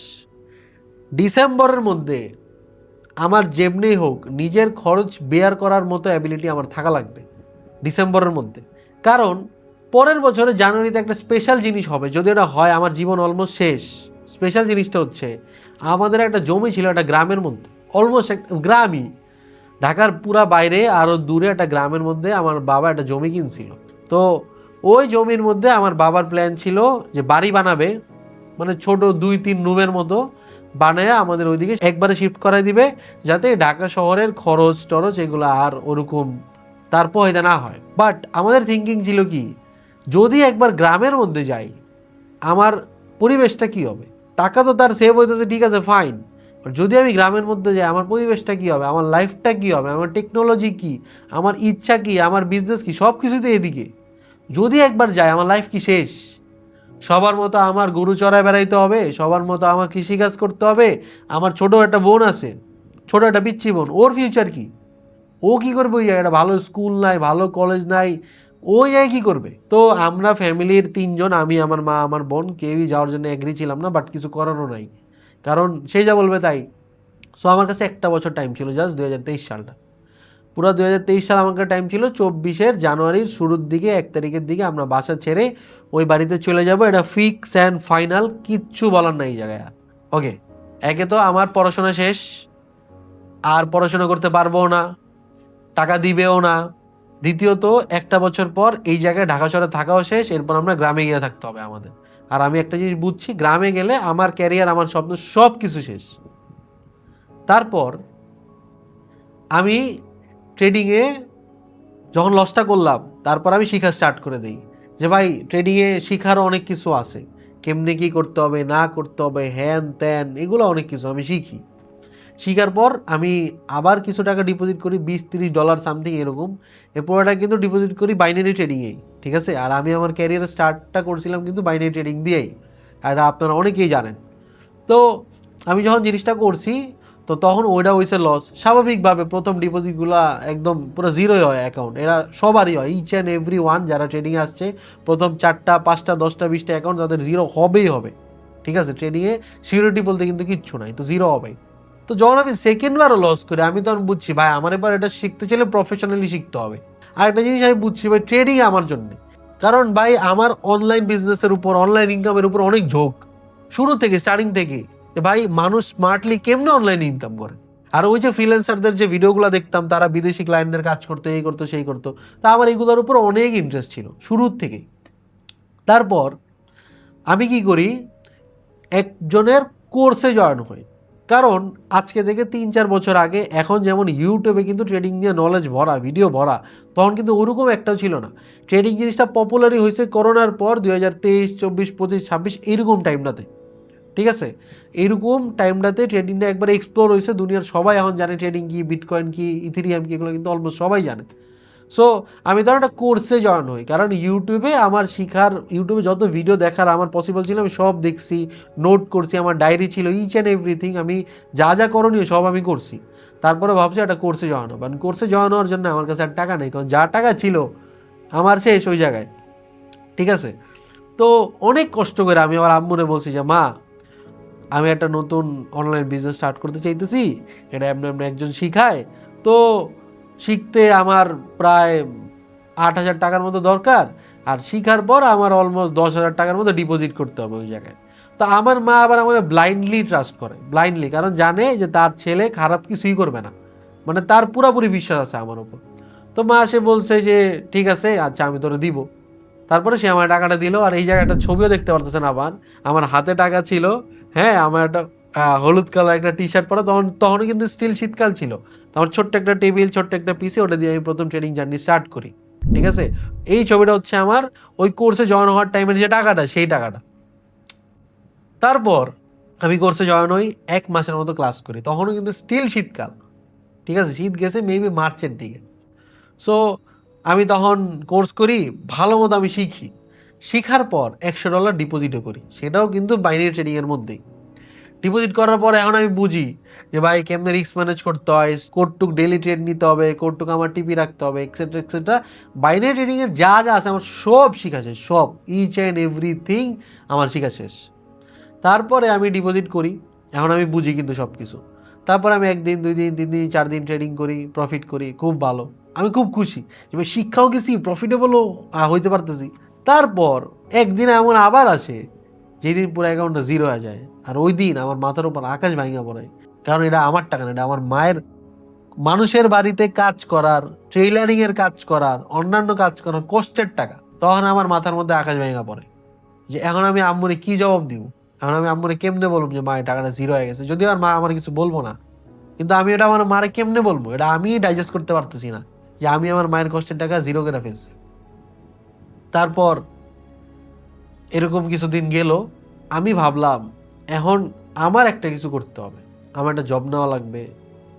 ডিসেম্বরের মধ্যে আমার যেমনি হোক নিজের খরচ বেয়ার করার মতো অ্যাবিলিটি আমার থাকা লাগবে ডিসেম্বরের মধ্যে। কারণ পরের বছরে জানুয়ারিতে একটা স্পেশাল জিনিস হবে, যদি এটা হয় আমার জীবন অলমোস্ট শেষ। স্পেশাল জিনিসটা হচ্ছে, আমাদের একটা জমি ছিল একটা গ্রামের মধ্যে, অলমোস্ট একটা গ্রামই, ঢাকার পুরা বাইরে আরও দূরে একটা গ্রামের মধ্যে আমার বাবা একটা জমি কিনছিল। তো ওই জমির মধ্যে আমার বাবার প্ল্যান ছিল যে বাড়ি বানাবে, মানে ছোট 2-3 রুমের মতো বানায় আমাদের ওইদিকে একবারে শিফট করাই দিবে, যাতে ঢাকা শহরের খরচ টরচ এগুলো আর ওরকম তারপর এটা না হয়। বাট আমাদের থিঙ্কিং ছিল কি, যদি একবার গ্রামের মধ্যে যাই আমার পরিবেশটা কি হবে, টাকা তো তার সেভ হইতেছে, ঠিক আছে ফাইন, যদি আমি গ্রামের মধ্যে যাই আমার পরিবেশটা কী হবে, আমার লাইফটা কী হবে, আমার টেকনোলজি কী, আমার ইচ্ছা কী, আমার বিজনেস কী, সব কিছুই তো এদিকে। যদি একবার যাই আমার লাইফ কি শেষ? সবার মতো আমার গরু চড়ায় বেড়াইতে হবে, সবার মতো আমার কৃষিকাজ করতে হবে, আমার ছোট একটা বোন আছে, ছোট একটা পিচ্ছি বোন, ওর ফিউচার কি? ও কি করবে ওই জায়গাটা? ভালো স্কুল নাই, ভালো কলেজ নাই, ওই জায়গায় কী করবে? তো আমরা ফ্যামিলির 3 জন, আমি, আমার মা, আমার বোন, কেউই যাওয়ার জন্য এগ্রি ছিলাম না, বাট কিছু করারও নাই, কারণ সে যা বলবে তাই। সো আমার কাছে একটা বছর টাইম ছিল, জাস্ট 2023 সালটা, পুরো 2023 সাল আমার কাছে টাইম ছিল। 24 জানুয়ারির শুরুর দিকে, 1 তারিখের দিকে আমরা বাসা ছেড়ে ওই বাড়িতে চলে যাব, এটা ফিক্স অ্যান্ড ফাইনাল, কিচ্ছু বলার নাই এই জায়গায়। ওকে, একে তো আমার পড়াশোনা শেষ, আর পড়াশোনা করতে পারবো না, টাকা দিবেও না। দ্বিতীয়ত, একটা বছর পর এই জায়গায় ঢাকা শহরে থাকাও শেষ, এরপর আমরা গ্রামে গিয়ে থাকতে হবে আমাদের। আর আমি একটা জিনিস বুঝছি, গ্রামে গেলে আমার ক্যারিয়ার, আমার স্বপ্ন সব কিছু শেষ। তারপর আমি ট্রেডিংয়ে যখন লসটা করলাম, তারপর আমি শিখা স্টার্ট করে দিই যে ভাই ট্রেডিংয়ে শিখারও অনেক কিছু আছে, কেমনে কী করতে হবে না করতে হবে, হ্যান ত্যান, এগুলো অনেক কিছু আমি শিখি। শিখার পর আমি আবার কিছু টাকা ডিপোজিট করি, $20-30 সামথিং এরকম। এ পুরোটা কিন্তু ডিপোজিট করি বাইনারি ট্রেডিংয়েই, ঠিক আছে। আর আমি আমার ক্যারিয়ারের স্টার্টটা করছিলাম কিন্তু বাইনারি ট্রেডিং দিয়েই, আর এটা আপনারা অনেকেই জানেন। তো আমি যখন জিনিসটা করছি, তো তখন ওইটা হয়েছে লস। স্বাভাবিকভাবে প্রথম ডিপোজিটগুলো একদম পুরো জিরোই হয় অ্যাকাউন্ট, এরা সবারই হয়, ইচ অ্যান্ড এভরি ওয়ান যারা ট্রেডিংয়ে আসছে, প্রথম 4টা 5টা 10টা 20টা অ্যাকাউন্ট তাদের জিরো হবেই হবে, ঠিক আছে। ট্রেডিংয়ে সিকিউরিটি বলতে কিন্তু কিচ্ছু নাই, তো জিরো হবেই। তো যখন আমি সেকেন্ডবারও লস করি, আমি তখন বুঝছি ভাই আমার এবার এটা শিখতে চাইলে প্রফেশনালি শিখতে হবে। আর একটা জিনিস আমি বুঝছি ভাই, ট্রেডিং আমার জন্য, কারণ ভাই আমার অনলাইন বিজনেসের উপর, অনলাইন ইনকামের উপর অনেক ঝোঁক শুরু থেকে, স্টার্টিং থেকে। ভাই মানুষ স্মার্টলি কেমনে অনলাইনে ইনকাম করে। আর ওই যে ফ্রিল্যান্সারদের যে ভিডিওগুলো দেখতাম, তারা বিদেশি ক্লায়েন্টদের কাজ করতো, এই করতো সেই করতো, তা আমার এইগুলোর উপর অনেক ইন্টারেস্ট ছিল শুরুর থেকেই। তারপর আমি কি করি, একজনের কোর্সে জয়েন হই। কারণ আজকে থেকে 3-4 বছর আগে, এখন যেমন ইউটিউবে কিন্তু ট্রেডিং নিয়ে নলেজ ভরা, ভিডিও ভরা, তখন কিন্তু ওরকম একটাও ছিল না। ট্রেডিং জিনিসটা পপুলারই হয়েছে করোনার পর, 2023, 24, 25, 26 এইরকম টাইমটাতে, ঠিক আছে। এইরকম টাইমটাতে ট্রেডিংটা একবারে এক্সপ্লোর হয়েছে, দুনিয়ার সবাই এখন জানে ট্রেডিং কি, বিটকয়েন কি, ইথেরিয়াম কি, এগুলো কিন্তু অলমোস্ট সবাই জানে। সো আমি ধরো একটা কোর্সে জয়েন হই, কারণ ইউটিউবে আমার শিখার, ইউটিউবে যত ভিডিও দেখার আমার পসিবল ছিল আমি সব দেখছি, নোট করছি, আমার ডায়েরি ছিল, ইচ অ্যান্ড এভরিথিং, আমি যা যা করণীয় সব আমি করছি। তারপরে ভাবছি একটা কোর্সে জয়েন হবো, কারণ কোর্সে জয়েন হওয়ার জন্য আমার কাছে আর টাকা নেই, কারণ যা টাকা ছিল আমার শেষ ওই জায়গায়, ঠিক আছে। তো অনেক কষ্ট করে আমি আমার আম্মুরে বলছি যে মা, আমি একটা নতুন অনলাইন বিজনেস স্টার্ট করতে চাইতেছি, এটা এমনি এমনি একজন শিখায়, তো শিখতে আমার প্রায় 8,000 টাকার মতো দরকার, আর শিখার পর আমার অলমোস্ট 10,000 টাকার মতো ডিপোজিট করতে হবে ওই জায়গায়। তো আমার মা আবার আমার ব্লাইন্ডলি ট্রাস্ট করে, ব্লাইন্ডলি, কারণ জানে যে তার ছেলে খারাপ কিছুই করবে না, মানে তার পুরোপুরি বিশ্বাস আছে আমার উপর। তো মা সে বলছে যে ঠিক আছে, আচ্ছা আমি তোরে দিব। তারপরে সে আমার টাকাটা দিল, আর এই জায়গায় একটা ছবিও দেখতে পারতেছেন আবার, আমার হাতে টাকা ছিল। হ্যাঁ, আমার একটা হলুদ কালার একটা টি শার্ট পরা, তখনও কিন্তু স্টিল শীতকাল ছিল। তখন ছোট্ট একটা টেবিল, ছোট্ট একটা পিসি, ওটা দিয়ে আমি প্রথম ট্রেডিং জার্নি স্টার্ট করি, ঠিক আছে। এই ছবিটা হচ্ছে আমার ওই কোর্সে জয়েন হওয়ার টাইমের যে টাকাটা, সেই টাকাটা। তারপর আমি কোর্সে জয়েন হই, 1 মাসের মতো ক্লাস করি, তখনও কিন্তু স্টিল শীতকাল, ঠিক আছে, শীত গেছে মেবি মার্চের দিকে। সো আমি তখন কোর্স করি, ভালো মতো আমি শিখি। শিখার পর $100 ডিপোজিটও করি, সেটাও কিন্তু বাইনারি ট্রেডিংয়ের মধ্যেই। ডিপোজিট করার পর এখন আমি বুঝি যে ভাই কেমনে রিস্ক ম্যানেজ করতে হয়, কোডটুক ডেলি ট্রেড নিতে হবে, কোডটুক আমার টিপি রাখতে হবে, এক্সেট্রা এক্সেট্রা। বাইনারি ট্রেডিংয়ের যা যা আছে আমার সব শিখা শেষ, সব, ইচ অ্যান্ড এভরিথিং আমার শিখা শেষ। তারপরে আমি ডিপোজিট করি, এখন আমি বুঝি কিন্তু সব কিছু। তারপর আমি 1 দিন 2 দিন 3 দিন 4 দিন ট্রেডিং করি, প্রফিট করি, খুব ভালো, আমি খুব খুশি যে শিক্ষাও গেছি, প্রফিটেবলও হইতে পারতেছি। তারপর একদিন এমন আবার আসে যেদিন পুরো অ্যাকাউন্টটা জিরো হয়ে যায়, আর ওই দিন আমার মাথার উপর আকাশ ভাঙা পড়ে, কারণ এটা আমার টাকা না, এটা আমার মায়ের মানুষের বাড়িতে কাজ করার, ট্রেইলারিংয়ের কাজ করার, অন্যান্য কাজ করার কষ্টের টাকা। তখন আমার মাথার মধ্যে আকাশ ভাঙা পড়ে যে এখন আমি আম্মুরে কি জবাব দিব, এখন আমি আম্মুরে কেমনে বলবো যে মা এই টাকাটা জিরো হয়ে গেছে। যদিও আর মা আমার কিছু বলবো না, কিন্তু আমি এটা আমার মারে কেমনে বলবো, এটা আমি ডাইজেস্ট করতে পারতেছি না যে আমি আমার মায়ের কষ্টের টাকা জিরো করে ফেলছি। তারপর এরকম কিছুদিন গেল, আমি ভাবলাম এখন আমার একটা কিছু করতে হবে, আমার একটা জব নেওয়া লাগবে,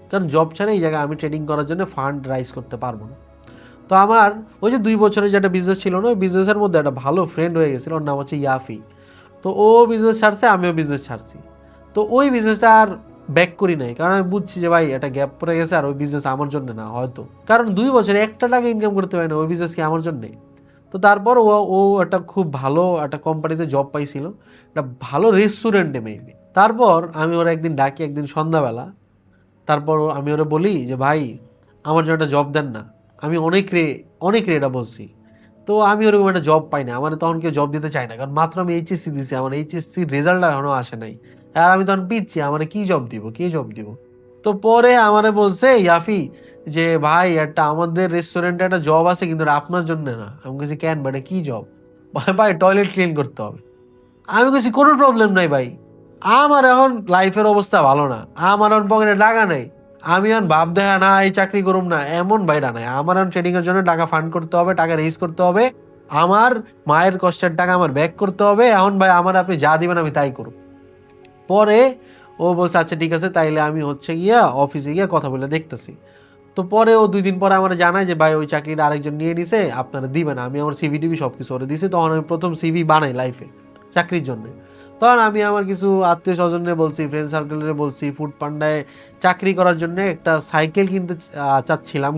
কারণ জব ছাড়া এই জায়গায় আমি ট্রেডিং করার জন্য ফান্ড রাইজ করতে পারবো না। তো আমার ওই যে 2 বছরের যে একটা বিজনেস ছিল না, ওই বিজনেসের মধ্যে একটা ভালো ফ্রেন্ড হয়ে গেছিলো, ওর নাম হচ্ছে ইয়াফি। তো ও বিজনেস ছাড়ছে, আমিও বিজনেস ছাড়ছি। তো ওই বিজনেসটা আর ব্যাক করি নাই, কারণ আমি বুঝছি যে ভাই একটা গ্যাপ পড়ে গেছে আর ওই বিজনেস আমার জন্য না হয়তো, কারণ 2 বছরে 1 টাকা ইনকাম করতে পারে না ওই বিজনেস কি আমার জন্যে। তো তারপর ও ও একটা খুব ভালো একটা কোম্পানিতে জব পাইছিল, একটা ভালো রেস্টুরেন্টে মেবি। তারপর আমি ওরা একদিন ডাকি, একদিন সন্ধ্যাবেলা। তারপর আমি ওরা বলি যে ভাই আমার জন্য একটা জব দেন না। আমি অনেক রে এটা বলছি। তো আমি ওরকম একটা জব পাই না, আমার তখন কেউ জব দিতে চায় না, কারণ মাত্র আমি এইচএসসি দিছি, আমার এইচএসসির রেজাল্ট এখনও আসে নাই। আর আমি তখন পিচ্ছি, আমার কি জব দিব। তো পরে আমারে বলছে ইয়াফি যে ভাই একটা আমাদের রেস্টুরেন্টে একটা জব আছে, কিন্তু এটা আপনার জন্য না। আমি বলছি কেন ভাই, এটা কি জব? ভাই টয়লেট ক্লিন করতে হবে। আমি বলছি কোনো প্রবলেম নাই ভাই, আমার এখন লাইফের অবস্থা ভালো না, আমার এখন পকেটে টাকা নেই, আমি এখন ভাব দেখা না এই চাকরি করুম না এমন বাইরা নাই। আমার এখন ট্রেডিং এর জন্য টাকা ফান্ড করতে হবে, টাকা রেজ করতে হবে, আমার মায়ের কষ্টের টাকা আমার ব্যাক করতে হবে। এখন ভাই আমার আপনি যা দিবেন আমি তাই করব। পরে ও বলছে আচ্ছা ঠিক আছে, তাইলে আমি হচ্ছে গিয়া অফিসে গিয়া কথা বলে দেখতেছি। তো পরে ও 2 দিন পরে আমার জানায় যে ভাই ওই চাকরিটা আরেকজন নিয়ে নিছে, আপনারা দিবেন। আমি আমার সিভি টিভি সব কিছু ওরে দিছি, তখন আমি প্রথম সিভি বানাই লাইফে চাকরির জন্য। তখন আমি আমার কিছু আত্মীয় স্বজনরে বলছি, ফ্রেন্ড সার্কেলরে বলছি, ফুড পান্ডায় চাকরি করার জন্য একটা সাইকেল কিনতে চাচ্ছিলাম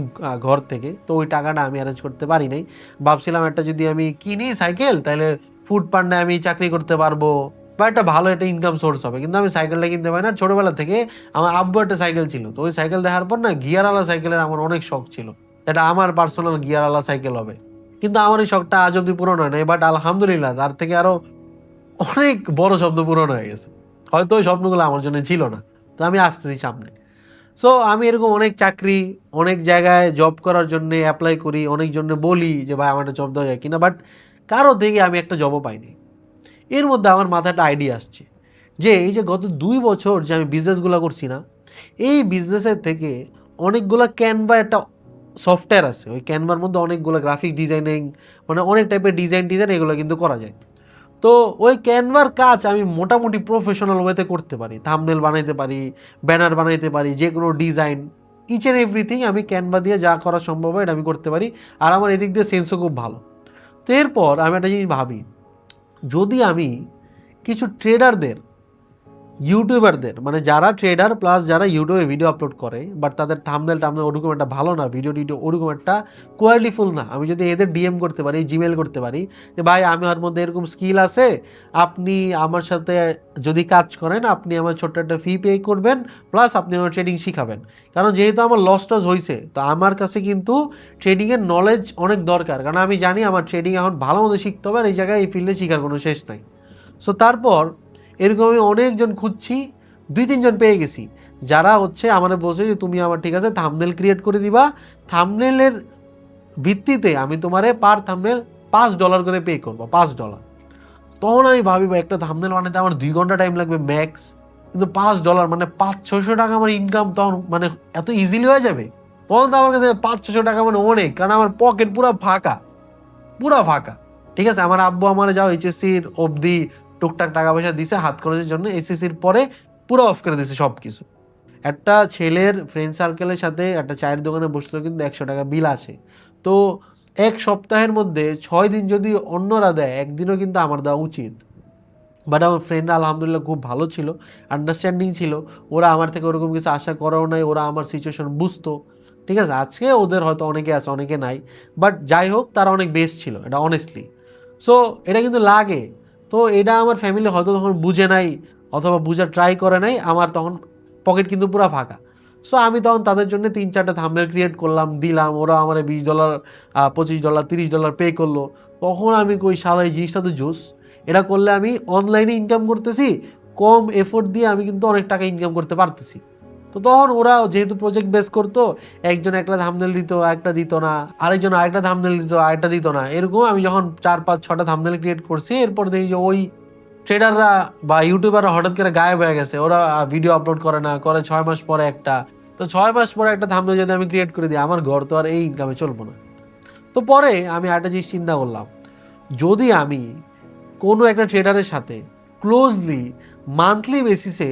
ঘর থেকে। তো ওই টাকাটা আমি অ্যারেঞ্জ করতে পারি নাই। ভাবছিলাম একটা যদি আমি কিনি সাইকেল, তাহলে ফুড পান্ডায় আমি চাকরি করতে পারবো বা একটা ভালো একটা ইনকাম সোর্স হবে। কিন্তু আমি সাইকেলটা কিনতে পারি না। ছোটবেলা থেকে আমার আব্বু একটা সাইকেল ছিল, তো ওই সাইকেল দেখার পর না গিয়ারওয়ালা সাইকেলের আমার অনেক শখ ছিল, এটা আমার পার্সোনাল গিয়ারওয়ালা সাইকেল হবে। কিন্তু আমার এই শখটা আজ অব্দি পূরণ হয় নাই, বাট আলহামদুলিল্লাহ তার থেকে আরো অনেক বড় স্বপ্ন পূরণ হয়ে গেছে। হয়তো ওই স্বপ্নগুলো আমার জন্য ছিল না, তো আমি আসতেছি সামনে। সো আমি এরকম অনেক চাকরি, অনেক জায়গায় জব করার জন্য অ্যাপ্লাই করি, অনেক জন্য বলি যে ভাই আমার একটা জব দেওয়া যায় কিনা, বাট কারো থেকে আমি একটা জবও পাইনি। এর মধ্যে আমার মাথায় একটা আইডিয়া আসছে যে এই যে গত 2 বছর যে আমি বিজনেসগুলো করছি না, এই বিজনেসের থেকে অনেকগুলো ক্যানভা একটা সফটওয়্যার আছে, ওই ক্যানভার মধ্যে অনেকগুলো গ্রাফিক ডিজাইনিং, মানে অনেক টাইপের ডিজাইন এগুলো কিন্তু করা যায়। তো ওই ক্যানভার কাজ আমি মোটামুটি প্রফেশনাল ওয়েতে করতে পারি, থাম্বনেল বানাইতে পারি, ব্যানার বানাইতে পারি, যে কোনো ডিজাইন, ইচ অ্যান্ড এভরিথিং আমি ক্যানভা দিয়ে যা করা সম্ভব হয় এটা আমি করতে পারি। আর আমার এদিক দিয়ে সেন্সও খুব ভালো। তো এরপর আমি একটা জিনিস ভাবি, যদি আমি কিছু ট্রেডারদের, ইউটিউবারদের, মানে যারা ট্রেডার প্লাস যারা ইউটিউবে ভিডিও আপলোড করে, বাট তাদের থাম্বনেল ওরকম একটা ভালো না, ভিডিও ওরকম একটা কোয়ালিটিফুল না, আমি যদি এদের ডিএম করতে পারি, জিমেল করতে পারি যে ভাই আমার মধ্যে এরকম স্কিল আছে, আপনি আমার সাথে যদি কাজ করেন, আপনি আমার ছোট্ট একটা ফি পে করবেন, প্লাস আপনি আমার ট্রেডিং শিখাবেন। কারণ যেহেতু আমার লস টস হয়েছে, তো আমার কাছে কিন্তু ট্রেডিংয়ের নলেজ অনেক দরকার, কারণ আমি জানি আমার ট্রেডিং এখন ভালো মতো শিখতে হবে, আর এই জায়গায় এই ফিল্ডে শিখার কোনো শেষ নাই। সো তারপর এরকম আমি অনেকজন খুঁজছি, 2-3 জন পেয়ে গেছি, যারা হচ্ছে আমাদের বলছে যে তুমি আমার ঠিক আছে থাম্বনেল ক্রিয়েট করে দিবা, থাম্বনেলের ভিত্তিতে আমি তোমারে পার থাম্বনেল $5 করে পে করবো, $5। তখন আমি ভাবি ভাই একটা থাম্বনেল বানাতে আমার 2 ঘন্টা টাইম লাগবে ম্যাক্স, কিন্তু $5 মানে 500-600 টাকা আমার ইনকাম তখন মানে এত ইজিলি হয়ে যাবে। তখন তো আমার কাছে 500-600 টাকা মানে অনেক, কারণ আমার পকেট পুরো ফাঁকা, পুরা ফাঁকা। ঠিক আছে, আমার আব্বু আমার যাও এইচএসসির অবধি টুকটাক টাকা পয়সা দিছে হাত খরচের জন্য, এসএসসির পরে পুরো অফ করে দিছে সব কিছু। একটা ছেলের ফ্রেন্ড সার্কেলের সাথে একটা চায়ের দোকানে বসলেও কিন্তু 100 টাকা বিল আসে। তো 1 সপ্তাহের মধ্যে 6 দিন যদি অন্যরা দেয়, একদিনও কিন্তু আমার দেওয়া উচিত। বাট আমার ফ্রেন্ডরা আলহামদুলিল্লাহ খুব ভালো ছিল, আন্ডারস্ট্যান্ডিং ছিল, ওরা আমার থেকে ওরকম কিছু আশা করাও নাই, ওরা আমার সিচুয়েশন বুঝতো। ঠিক আছে, আজকে ওদের হয়তো অনেকে আছে অনেকে নাই, বাট যাই হোক তারা অনেক বেস্ট ছিল, এটা অনেস্টলি। সো এটা কিন্তু লাগে। তো এটা আমার ফ্যামিলি হয়তো তখন বুঝে নাই, অথবা বুঝার ট্রাই করে নাই, আমার তখন পকেট কিন্তু পুরো ফাঁকা। সো আমি তখন তাদের জন্য 3-4টা থাম্বনেল ক্রিয়েট করলাম, দিলাম, ওরা আমার $20, $25, $30 পে করলো। তখন আমি কই শালা এই জিনিসটা তো জোস, এটা করলে আমি অনলাইনে ইনকাম করতেছি, কম এফোর্ট দিয়ে আমি কিন্তু অনেক টাকা ইনকাম করতে পারতেছি। তো তখন ওরা যেহেতু প্রজেক্ট বেস করতো, একজন একটা থাম্বনেল দিত, একটা দিত না, আরেকজন আরেকটা থাম্বনেল দিত, আরেকটা দিত না, এরকম আমি যখন 4-5-6টা থাম্বনেল ক্রিয়েট করছি, এরপর দেখি যে ওই ট্রেডাররা বা ইউটিউবাররা হঠাৎ করে গায়েব হয়ে গেছে, ওরা ভিডিও আপলোড করে না, করে 6 মাস পরে একটা। তো 6 মাস পরে একটা থাম্বনেল যদি আমি ক্রিয়েট করে দিই, আমার ঘর তো আর এই ইনকামে চলবো না। তো পরে আমি একটা জিনিস চিন্তা করলাম, যদি আমি কোনো একটা ট্রেডারের সাথে ক্লোজলি মান্থলি বেসিসে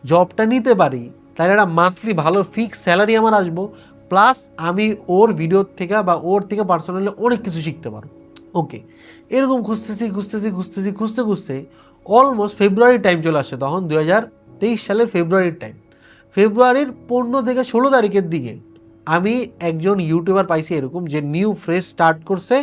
জবটা নিতে পারি, তাহলে একটা মান্থলি ভালো ফিক্স স্যালারি আমার আসবো, প্লাস আমি ওর ভিডিও থেকে বা ওর থেকে পার্সোনালি অনেক কিছু শিখতে পারবো। ওকে, এরকম খুঁজতে খুঁজতে অলমোস্ট ফেব্রুয়ারির টাইম চলে আসে, তখন 2023 সালের ফেব্রুয়ারির টাইম। ফেব্রুয়ারির 15 থেকে 16 তারিখের দিকে আমি একজন ইউটিউবার পাইছি এরকম যে নিউ ফ্রেশ স্টার্ট করছে।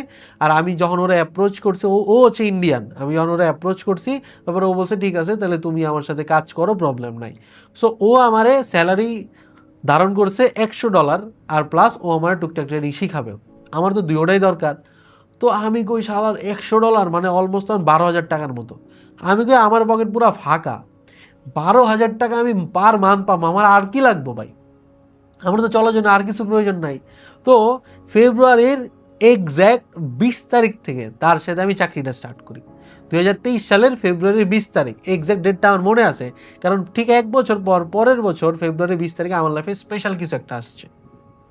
আর আমি যখন ওরা অ্যাপ্রোচ করছে, ও হচ্ছে ইন্ডিয়ান, আমি যখন ওরা অ্যাপ্রোচ করছি তারপরে ও বলছে ঠিক আছে তাহলে তুমি আমার সাথে কাজ করো, প্রবলেম নাই। সো ও আমারে স্যালারি ধারণ করছে $100, আর প্লাস ও আমার টুকটাক ট্রেনিং শিখাবেও। আমার তো দুইটাই দরকার। তো আমি কই শালার $100 মানে অলমোস্ট 12,000 টাকার মতো। আমি কই আমার পকেট পুরো ফাঁকা, 12,000 টাকা আমি পার মান্থ পাবো, আমার আর কি লাগবো ভাই, আমার তো চলার জন্য আর কিছু প্রয়োজন নাই। তো ফেব্রুয়ারির এক্স্যাক্ট 20 তারিখ থেকে তার সাথে আমি চাকরিটা স্টার্ট করি। 2023 সালের ফেব্রুয়ারির 20 তারিখ, এক্স্যাক্ট ডেটটা আমার মনে আছে, কারণ ঠিক 1 বছর পর পরের বছর ফেব্রুয়ারি 20 তারিখে আমার লাইফে স্পেশাল কিছু একটা আসছে,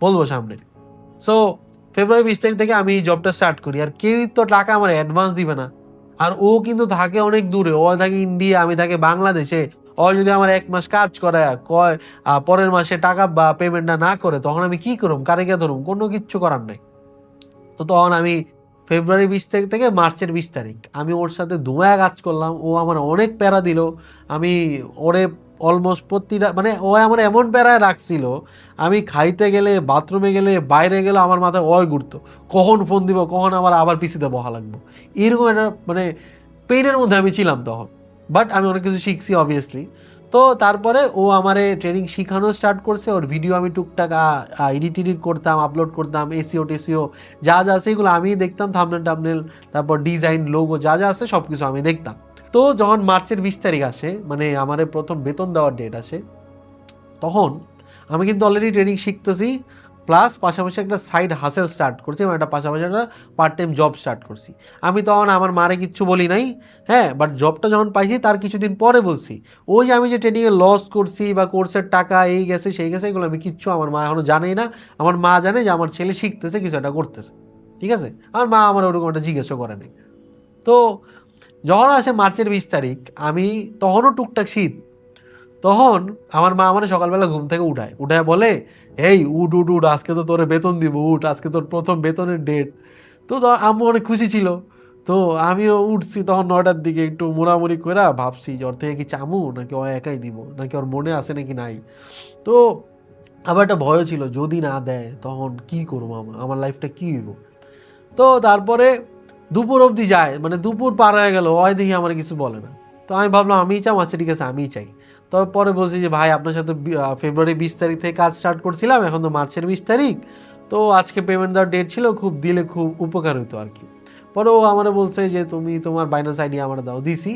বলবো সামনে। সো ফেব্রুয়ারি 20 তারিখ থেকে আমি জবটা স্টার্ট করি, আর কেউই তো টাকা আমার অ্যাডভান্স দিবে না। আর ও কিন্তু থাকে অনেক দূরে, ও থাকে ইন্ডিয়া, আমি থাকি বাংলাদেশে। ও যদি আমার 1 মাস কাজ করে কয় পরের মাসে টাকা বা পেমেন্টটা না করে, তখন আমি কি করুম, কারে কে ধরুম, কোনো কিচ্ছু করার নাই। তো তখন আমি ফেব্রুয়ারি 20 তারিখ থেকে মার্চের 20 তারিখ আমি ওর সাথে ধুমায়া কাজ করলাম। ও আমার অনেক প্যারা দিল। আমি ওরে অলমোস্ট প্রতিটা মানে ও আমার এমন প্যারায় রাখছিল, আমি খাইতে গেলে, বাথরুমে গেলে, বাইরে গেলে আমার মাথায় ঘুরতো, কখন ফোন দিব, কখন আবার পিসিতে বসা লাগবো, এরকম একটা মানে পেইনের মধ্যে আমি ছিলাম তখন। বাট আমি অনেক কিছু শিখছি অবভিয়াসলি। তো তারপরে ও আমারে ট্রেনিং শিখানো স্টার্ট করছে। ওর ভিডিও আমি টুকটাক এডিট করতাম, আপলোড করতাম, এসিও টেসিও যা যা আছে এগুলো আমি দেখতাম, থাম্বনেল, তারপর ডিজাইন, লোগো যা যা আছে সব কিছু আমি দেখতাম। তো যখন মার্চের 20 তারিখ আসে, মানে আমার প্রথম বেতন দেওয়ার ডেট আসে, তখন আমি কিন্তু অলরেডি ট্রেনিং শিখতেছি, প্লাস পাশাপাশি একটা সাইড হাসেল স্টার্ট করছি, এবং একটা পাশাপাশি একটা পার্ট টাইম জব স্টার্ট করছি। আমি তখন আমার মারে কিচ্ছু বলি নাই, হ্যাঁ, বাট জবটা যখন পাইছি তার কিছুদিন পরে বলছি। ওই যে আমি যে ট্রেনিংয়ে লস করছি বা কোর্সের টাকা এই গেছে সেই গেছে, এগুলো আমি কিচ্ছু আমার মা এখনও জানেই না। আমার মা জানে যে আমার ছেলে শিখতেছে, কিছু একটা করতেছে, ঠিক আছে। আমার মা আমার ওরকম একটা জিজ্ঞাসা করে নাই। তো যখন আসে মার্চের 20 তারিখ, আমি তখনও টুকটাক শীত, তখন আমার মা আমার সকালবেলা ঘুম থেকে উঠায় বলে, এই উঠ উঠ উঠ, আজকে তো তোরে বেতন দিব, উঠ, আজকে তোর প্রথম বেতনের ডেট। তো আম্মু অনেক খুশি ছিল। তো আমিও উঠছি তখন 9টার দিকে, একটু মোড়ামুড়ি করে ভাবছি যে ওর থেকে কি চামু, নাকি ও একাই দিব, নাকি ওর মনে আছে নাকি নাই। তো আবার একটা ভয়ও ছিল, যদি না দেয় তখন কি করবো, আমার লাইফটা কী হইব। তো তারপরে দুপুর অবধি যায়, মানে দুপুর পার হয়ে গেল, ওই দেখি আমার কিছু বলে না। তো আমি ভাবলাম আমিই চাই, আচ্ছা ঠিক আছে আমিই চাই। তবে পরে বলছি যে ভাই আপনার সাথে ফেব্রুয়ারি 20 তারিখ থেকে কাজ স্টার্ট করছিলাম, এখন তো মার্চের 20 তারিখ, তো আজকে পেমেন্ট দেওয়ার ডেট ছিল, খুব দিলে খুব উপকার হইতো আর কি। পরে ও আমার বলছে যে তুমি তোমার বাইনান্স আইডি আমার দাও, দিছি।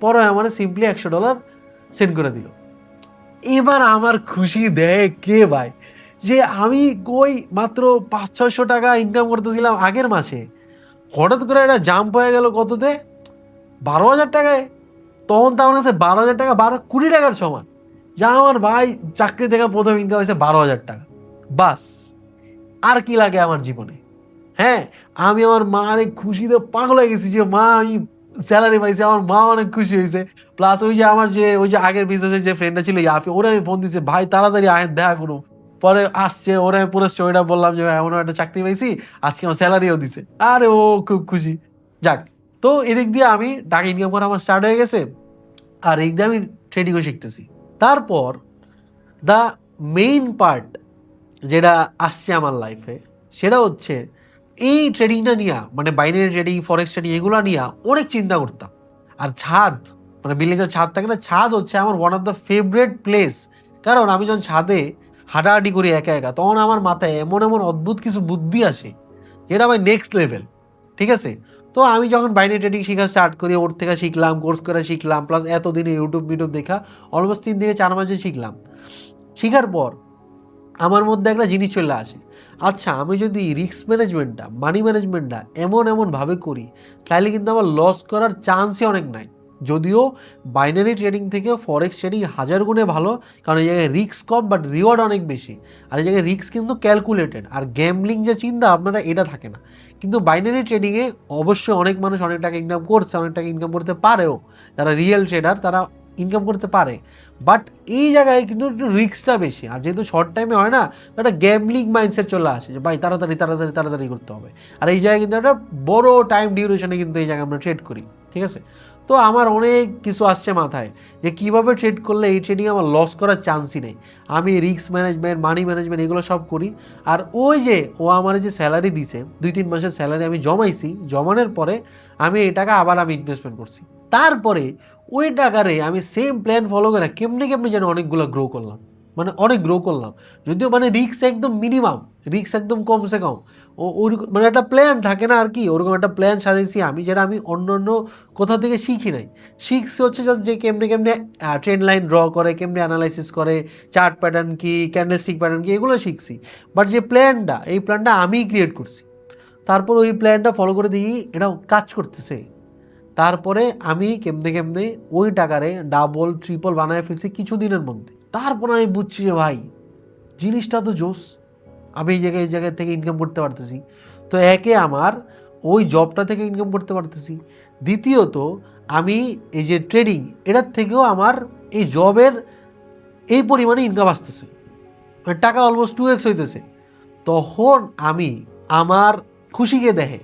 পরে আমার সিম্পলি $100 সেন্ড করে দিল। এবার আমার খুশি দেয় কে ভাই, যে আমি কই মাত্র 500-600 টাকা ইনকাম করতেছিলাম আগের মাসে, হঠাৎ করে একটা জাম্প হয়ে গেল কততে, 12,000 টাকায়। তখন তো আমার কাছে 12,000 টাকা 12 কোটি টাকার সমান। যা আমার ভাই চাকরি থেকে প্রথম ইনকাম হয়েছে 12,000 টাকা, বাস আর কি লাগে আমার জীবনে। হ্যাঁ, আমি আমার মা অনেক খুশিতে পাগল হয়ে গেছি যে মা আমি স্যালারি পাইছি, আমার মা অনেক খুশি হয়েছে। প্লাস ওই যে আমার যে ওই যে আগের বিজনেসের যে ফ্রেন্ডটা ছিল ইয়াফি, ওরা আমি ফোন দিচ্ছে, ভাই তাড়াতাড়ি আয় দেখা করুন। পরে আসছে, ওরা আমি পুরো স্টোরিটা বললাম যে এমন একটা চাকরি পাইছি, আজকে আমার স্যালারিও দিছে, আরে ও খুব খুশি। যাক, তো এদিক দিয়ে আমি টাকা ইনকাম করা আমার স্টার্ট হয়ে গেছে, আর এই দিয়ে আমি ট্রেডিংও শিখতেছি। তারপর দ্য মেইন পার্ট যেটা আসছে আমার লাইফে, সেটা হচ্ছে এই ট্রেডিংটা নিয়ে, মানে বাইনারি ট্রেডিং, ফরেক্স ট্রেডিং, এগুলো নিয়ে অনেক চিন্তা করতাম। আর ছাদ, মানে বিল্ডিংয়ের ছাদ থাকে না, ছাদ হচ্ছে আমার one of the favourite place. কারণ আমি যখন ছাদে হাঁটাহাঁটি করি একা একা, তখন আমার মাথায় এমন এমন অদ্ভুত কিছু বুদ্ধি আসে, যেটা ভাই নেক্সট লেভেল, ঠিক আছে। তো আমি যখন বাইনারি ট্রেডিং শেখা স্টার্ট করি, ওর থেকে শিখলাম, কোর্স করে শিখলাম, প্লাস এতদিনে ইউটিউব দেখা অলমোস্ট 3 থেকে 4 মাসে শিখলাম। শিখার পর আমার মধ্যে একটা জিনিস চলে আসে, আচ্ছা আমি যদি রিস্ক ম্যানেজমেন্টটা, মানি ম্যানেজমেন্টটা এমনভাবে করি, তাহলে কিন্তু আমার লস করার চান্সই অনেক নাই। যদিও বাইনারি ট্রেডিং থেকে ফরেক্স ট্রেডিং 1000 গুণে ভালো, কারণ এই জায়গায় রিস্ক কম বাট রিওয়ার্ড অনেক বেশি। আর এই জায়গায় রিস্ক কিন্তু ক্যালকুলেটেড, আর গ্যাম্বলিং যে চিন্তা আপনারা এটা থাকে না। কিন্তু বাইনারি ট্রেডিংয়ে অবশ্যই অনেক মানুষ অনেক টাকা ইনকাম করছে, অনেক টাকা ইনকাম করতে পারেও, যারা রিয়েল ট্রেডার তারা ইনকাম করতে পারে। বাট এই জায়গায় কিন্তু একটু রিস্কটা বেশি, আর যেহেতু শর্ট টাইমে হয় না, একটা গ্যাম্বলিং মাইন্ডসেট চলে আসে যে ভাই তাড়াতাড়ি করতে হবে। আর এই জায়গায় কিন্তু একটা বড় টাইম ডিউরেশনে কিন্তু এই জায়গায় আমরা ট্রেড করি, ঠিক আছে। তো আমার অনেক কিছু আসছে মাথায় যে কীভাবে ট্রেড করলে এই ট্রেডিংয়ে আমার লস করার চান্সই নেই। আমি রিস্ক ম্যানেজমেন্ট, মানি ম্যানেজমেন্ট এগুলো সব করি। আর ওই যে ও আমার যে স্যালারি দিছে, 2-3 মাসের স্যালারি আমি জমাইছি, জমানোর পরে আমি এই টাকা আবার আমি ইনভেস্টমেন্ট করছি। তারপরে ওই টাকারে আমি সেম প্ল্যান ফলো করে কেমনি যেন অনেকগুলো গ্রো করলাম, মানে অনেক গ্রো করলাম। যদিও মানে রিস্ক একদম মিনিমাম, রিস্ক একদম কমসে কম। ওই মানে একটা প্ল্যান থাকে না আর কি, ওরকম একটা প্ল্যান সাজাইছি আমি, যেটা আমি অন্য কোথাও থেকে শিখি নাই। শিখছি হচ্ছে যে কেমনে ট্রেন্ড লাইন ড্র করে, কেমনে অ্যানালাইসিস করে, চার্ট প্যাটার্ন কি, ক্যান্ডেলস্টিক প্যাটার্ন কি, এগুলো শিখছি। বাট যে প্ল্যানটা, এই প্ল্যানটা আমিই ক্রিয়েট করছি। তারপর ওই প্ল্যানটা ফলো করে দেখি এটাও কাজ করতেছে। তারপরে আমি কেমনে ওই টাকারে ডাবল ট্রিপল বানায় ফেলছি কিছুদিনের মধ্যে। তারপর আমি বুঝছি যে ভাই জিনিসটা তো জোস, আমি এই জায়গায় থেকে ইনকাম করতে পারতেছি। তো একে আমার ওই জবটা থেকে ইনকাম করতে পারতেছি, দ্বিতীয়ত আমি এই যে ট্রেডিং এটার থেকেও আমার এই জবের এই পরিমাণে ইনকাম আসতেছে, টাকা অলমোস্ট 2x হইতেছে। তখন আমি আমার খুশিকে দেখে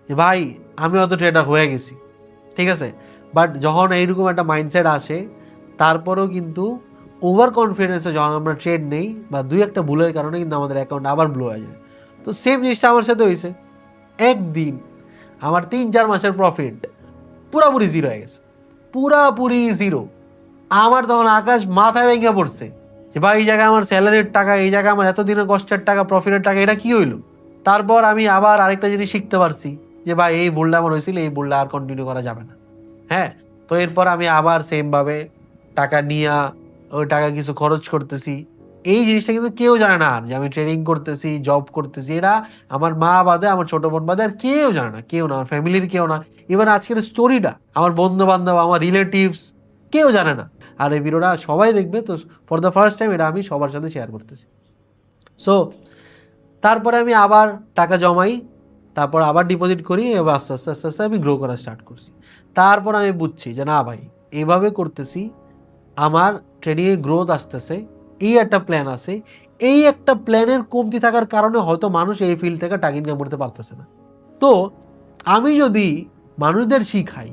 যে ভাই আমি অত ট্রেডার হয়ে গেছি, ঠিক আছে। বাট যখন এইরকম একটা মাইন্ডসেট আসে, তারপরেও কিন্তু ওভার কনফিডেন্সে যখন আমরা ট্রেড নেই বা 2-1 ভুলের কারণে কিন্তু আমাদের অ্যাকাউন্ট আবার ব্লো হয়ে যায়। তো সেম জিনিসটা আমার সাথে হয়েছে। একদিন আমার 3-4 মাসের প্রফিট পুরাপুরি জিরো হয়ে গেছে, পুরাপুরি জিরো। আমার তখন আকাশ মাথায় ভেঙে পড়ছে যে ভাই এই জায়গায় আমার স্যালারির টাকা, এই জায়গায় আমার এতদিনের কষ্টের টাকা, প্রফিটের টাকা, এটা কি হইলো। তারপর আমি আবার আরেকটা জিনিস শিখতে পারছি যে ভাই এই ভুলটা আমার হয়েছিল, এই ভুলটা আর কন্টিনিউ করা যাবে না। হ্যাঁ, তো এরপর আমি আবার সেমভাবে টাকা নিয়ে ওই টাকা কিছু খরচ করতেছি। এই জিনিসটা কিন্তু কেউ জানে না আর যে আমি ট্রেডিং করতেছি, জব করতেছি। এটা আমার মা বাদে, আমার ছোটো বোন বাদে আর কেউ জানে না, কেউ না, আমার ফ্যামিলির কেউ না। এবার আজকের স্টোরিটা আমার বন্ধু বান্ধব, আমার রিলেটিভস কেউ জানে না। আর এই ভিডিওটা সবাই দেখবে, তো ফর দ্য ফার্স্ট টাইম এটা আমি সবার সাথে শেয়ার করতেছি। সো তারপরে আমি আবার টাকা জমাই, তারপর আবার ডিপোজিট করি, এবার আস্তে আস্তে আমি গ্রো করা স্টার্ট করছি। তারপর আমি বুঝছি যে না ভাই এইভাবে করতেছি, আমার ট্রেডিংয়ে গ্রোথ আসতেছে, এই একটা প্ল্যান আছে। এই একটা প্ল্যানের কমতি থাকার কারণে হয়তো মানুষ এই ফিল্ড থেকে টাকা ইনকাম করতে পারতেছে না। তো আমি যদি মানুষদের শিখাই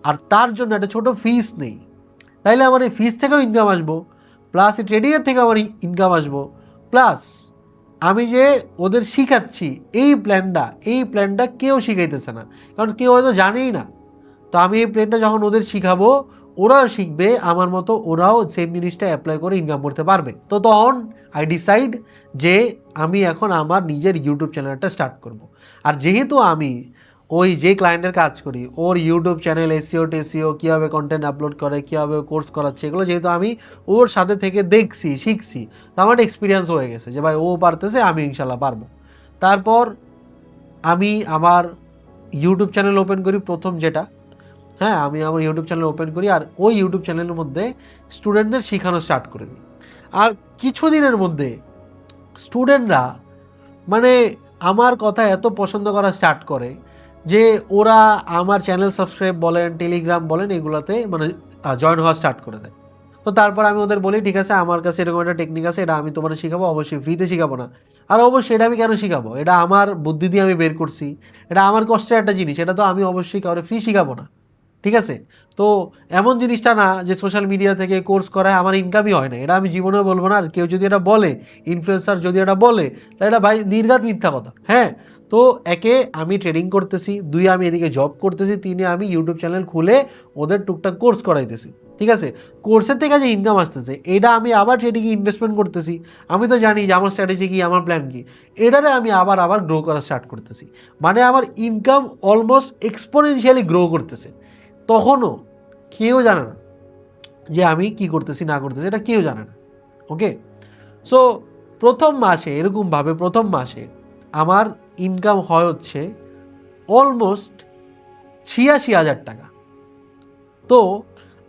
আর তার জন্য একটা ছোটো ফিস নেই, তাইলে আমার এই ফিস থেকেও ইনকাম আসবো, প্লাস এই ট্রেডিংয়ের থেকে আমার ইনকাম আসবো, প্লাস আমি যে ওদের শিখাচ্ছি এই প্ল্যানটা কেউ শিখাইতেছে না, কারণ কেউ হয়তো জানেই না। তো আমি এই প্ল্যানটা যখন ওদের শিখাবো, ওরাও শিখবে আমার মতো, ওরাও সেম জিনিসটা অ্যাপ্লাই করে ইনকাম করতে পারবে। তো তখন আই ডিসাইড যে আমি এখন আমার নিজের ইউটিউব চ্যানেলটা স্টার্ট করব। আর যেহেতু আমি ওই যে ক্লায়েন্টের কাজ করি, ওর ইউটিউব চ্যানেল এসইও টেসিও কীভাবে কন্টেন্ট আপলোড করে, কীভাবে কোর্স করাচ্ছে, এগুলো যেহেতু আমি ওর সাথে থেকে দেখছি, শিখছি, তো আমার এক্সপিরিয়েন্স হয়ে গেছে যে ভাই ও পারতেছে, আমি ইনশাল্লাহ পারবো। তারপর আমি আমার ইউটিউব চ্যানেল ওপেন করি প্রথম যেটা, হ্যাঁ আমি আমার ইউটিউব চ্যানেল ওপেন করি, আর ওই ইউটিউব চ্যানেলের মধ্যে স্টুডেন্টদের শেখানো স্টার্ট করে দিই। আর কিছুদিনের মধ্যে স্টুডেন্টরা মানে আমার কথা এত পছন্দ করা স্টার্ট করে যে ওরা আমার চ্যানেল সাবস্ক্রাইব বলেন, টেলিগ্রাম বলেন, এগুলোতে মানে জয়েন হওয়া স্টার্ট করে দেয়। তো তারপর আমি ওদের বলি ঠিক আছে আমার কাছে এরকম একটা টেকনিক আছে, এটা আমি তোমার শিখাবো, অবশ্যই ফ্রিতে শিখাবো না। আর অবশ্যই এটা আমি কেন শিখাবো, এটা আমার বুদ্ধি দিয়ে আমি বের করছি, এটা আমার কষ্টের একটা জিনিস, এটা তো আমি অবশ্যই কাউকে ফ্রি শিখাবো না, ঠিক আছে। তো এমন জিনিসটা না যে সোশ্যাল মিডিয়া থেকে কোর্স করায় আমার ইনকামই হয় না, এটা আমি জীবনেও বলবো না। আর কেউ যদি এটা বলে, ইনফ্লুয়েন্সার যদি এটা বলে, তাহলে এটা ভাই নির্ঘাত মিথ্যা কথা। হ্যাঁ, তো একে আমি ট্রেডিং করতেছি, 2 আমি এদিকে জব করতেছি, 3 আমি ইউটিউব চ্যানেল খুলে ওদের টুকটাক কোর্স করাইতেছি, ঠিক আছে। কোর্সের থেকে যে ইনকাম আসতেছে এটা আমি আবার ট্রেডিংয়ে ইনভেস্টমেন্ট করতেছি। আমি তো জানি যে আমার স্ট্র্যাটেজি কী, আমার প্ল্যান কী, এটারে আমি আবার গ্রো করা স্টার্ট করতেছি। মানে আমার ইনকাম অলমোস্ট এক্সপোনেনশিয়ালি গ্রো করতেছে। তখনও কেউ জানে না যে আমি কি করতেছি না করতেছি, এটা কেউ জানে না। ওকে, সো প্রথম মাসে আমার ইনকাম হয় হচ্ছে অলমোস্ট 86,000 টাকা। তো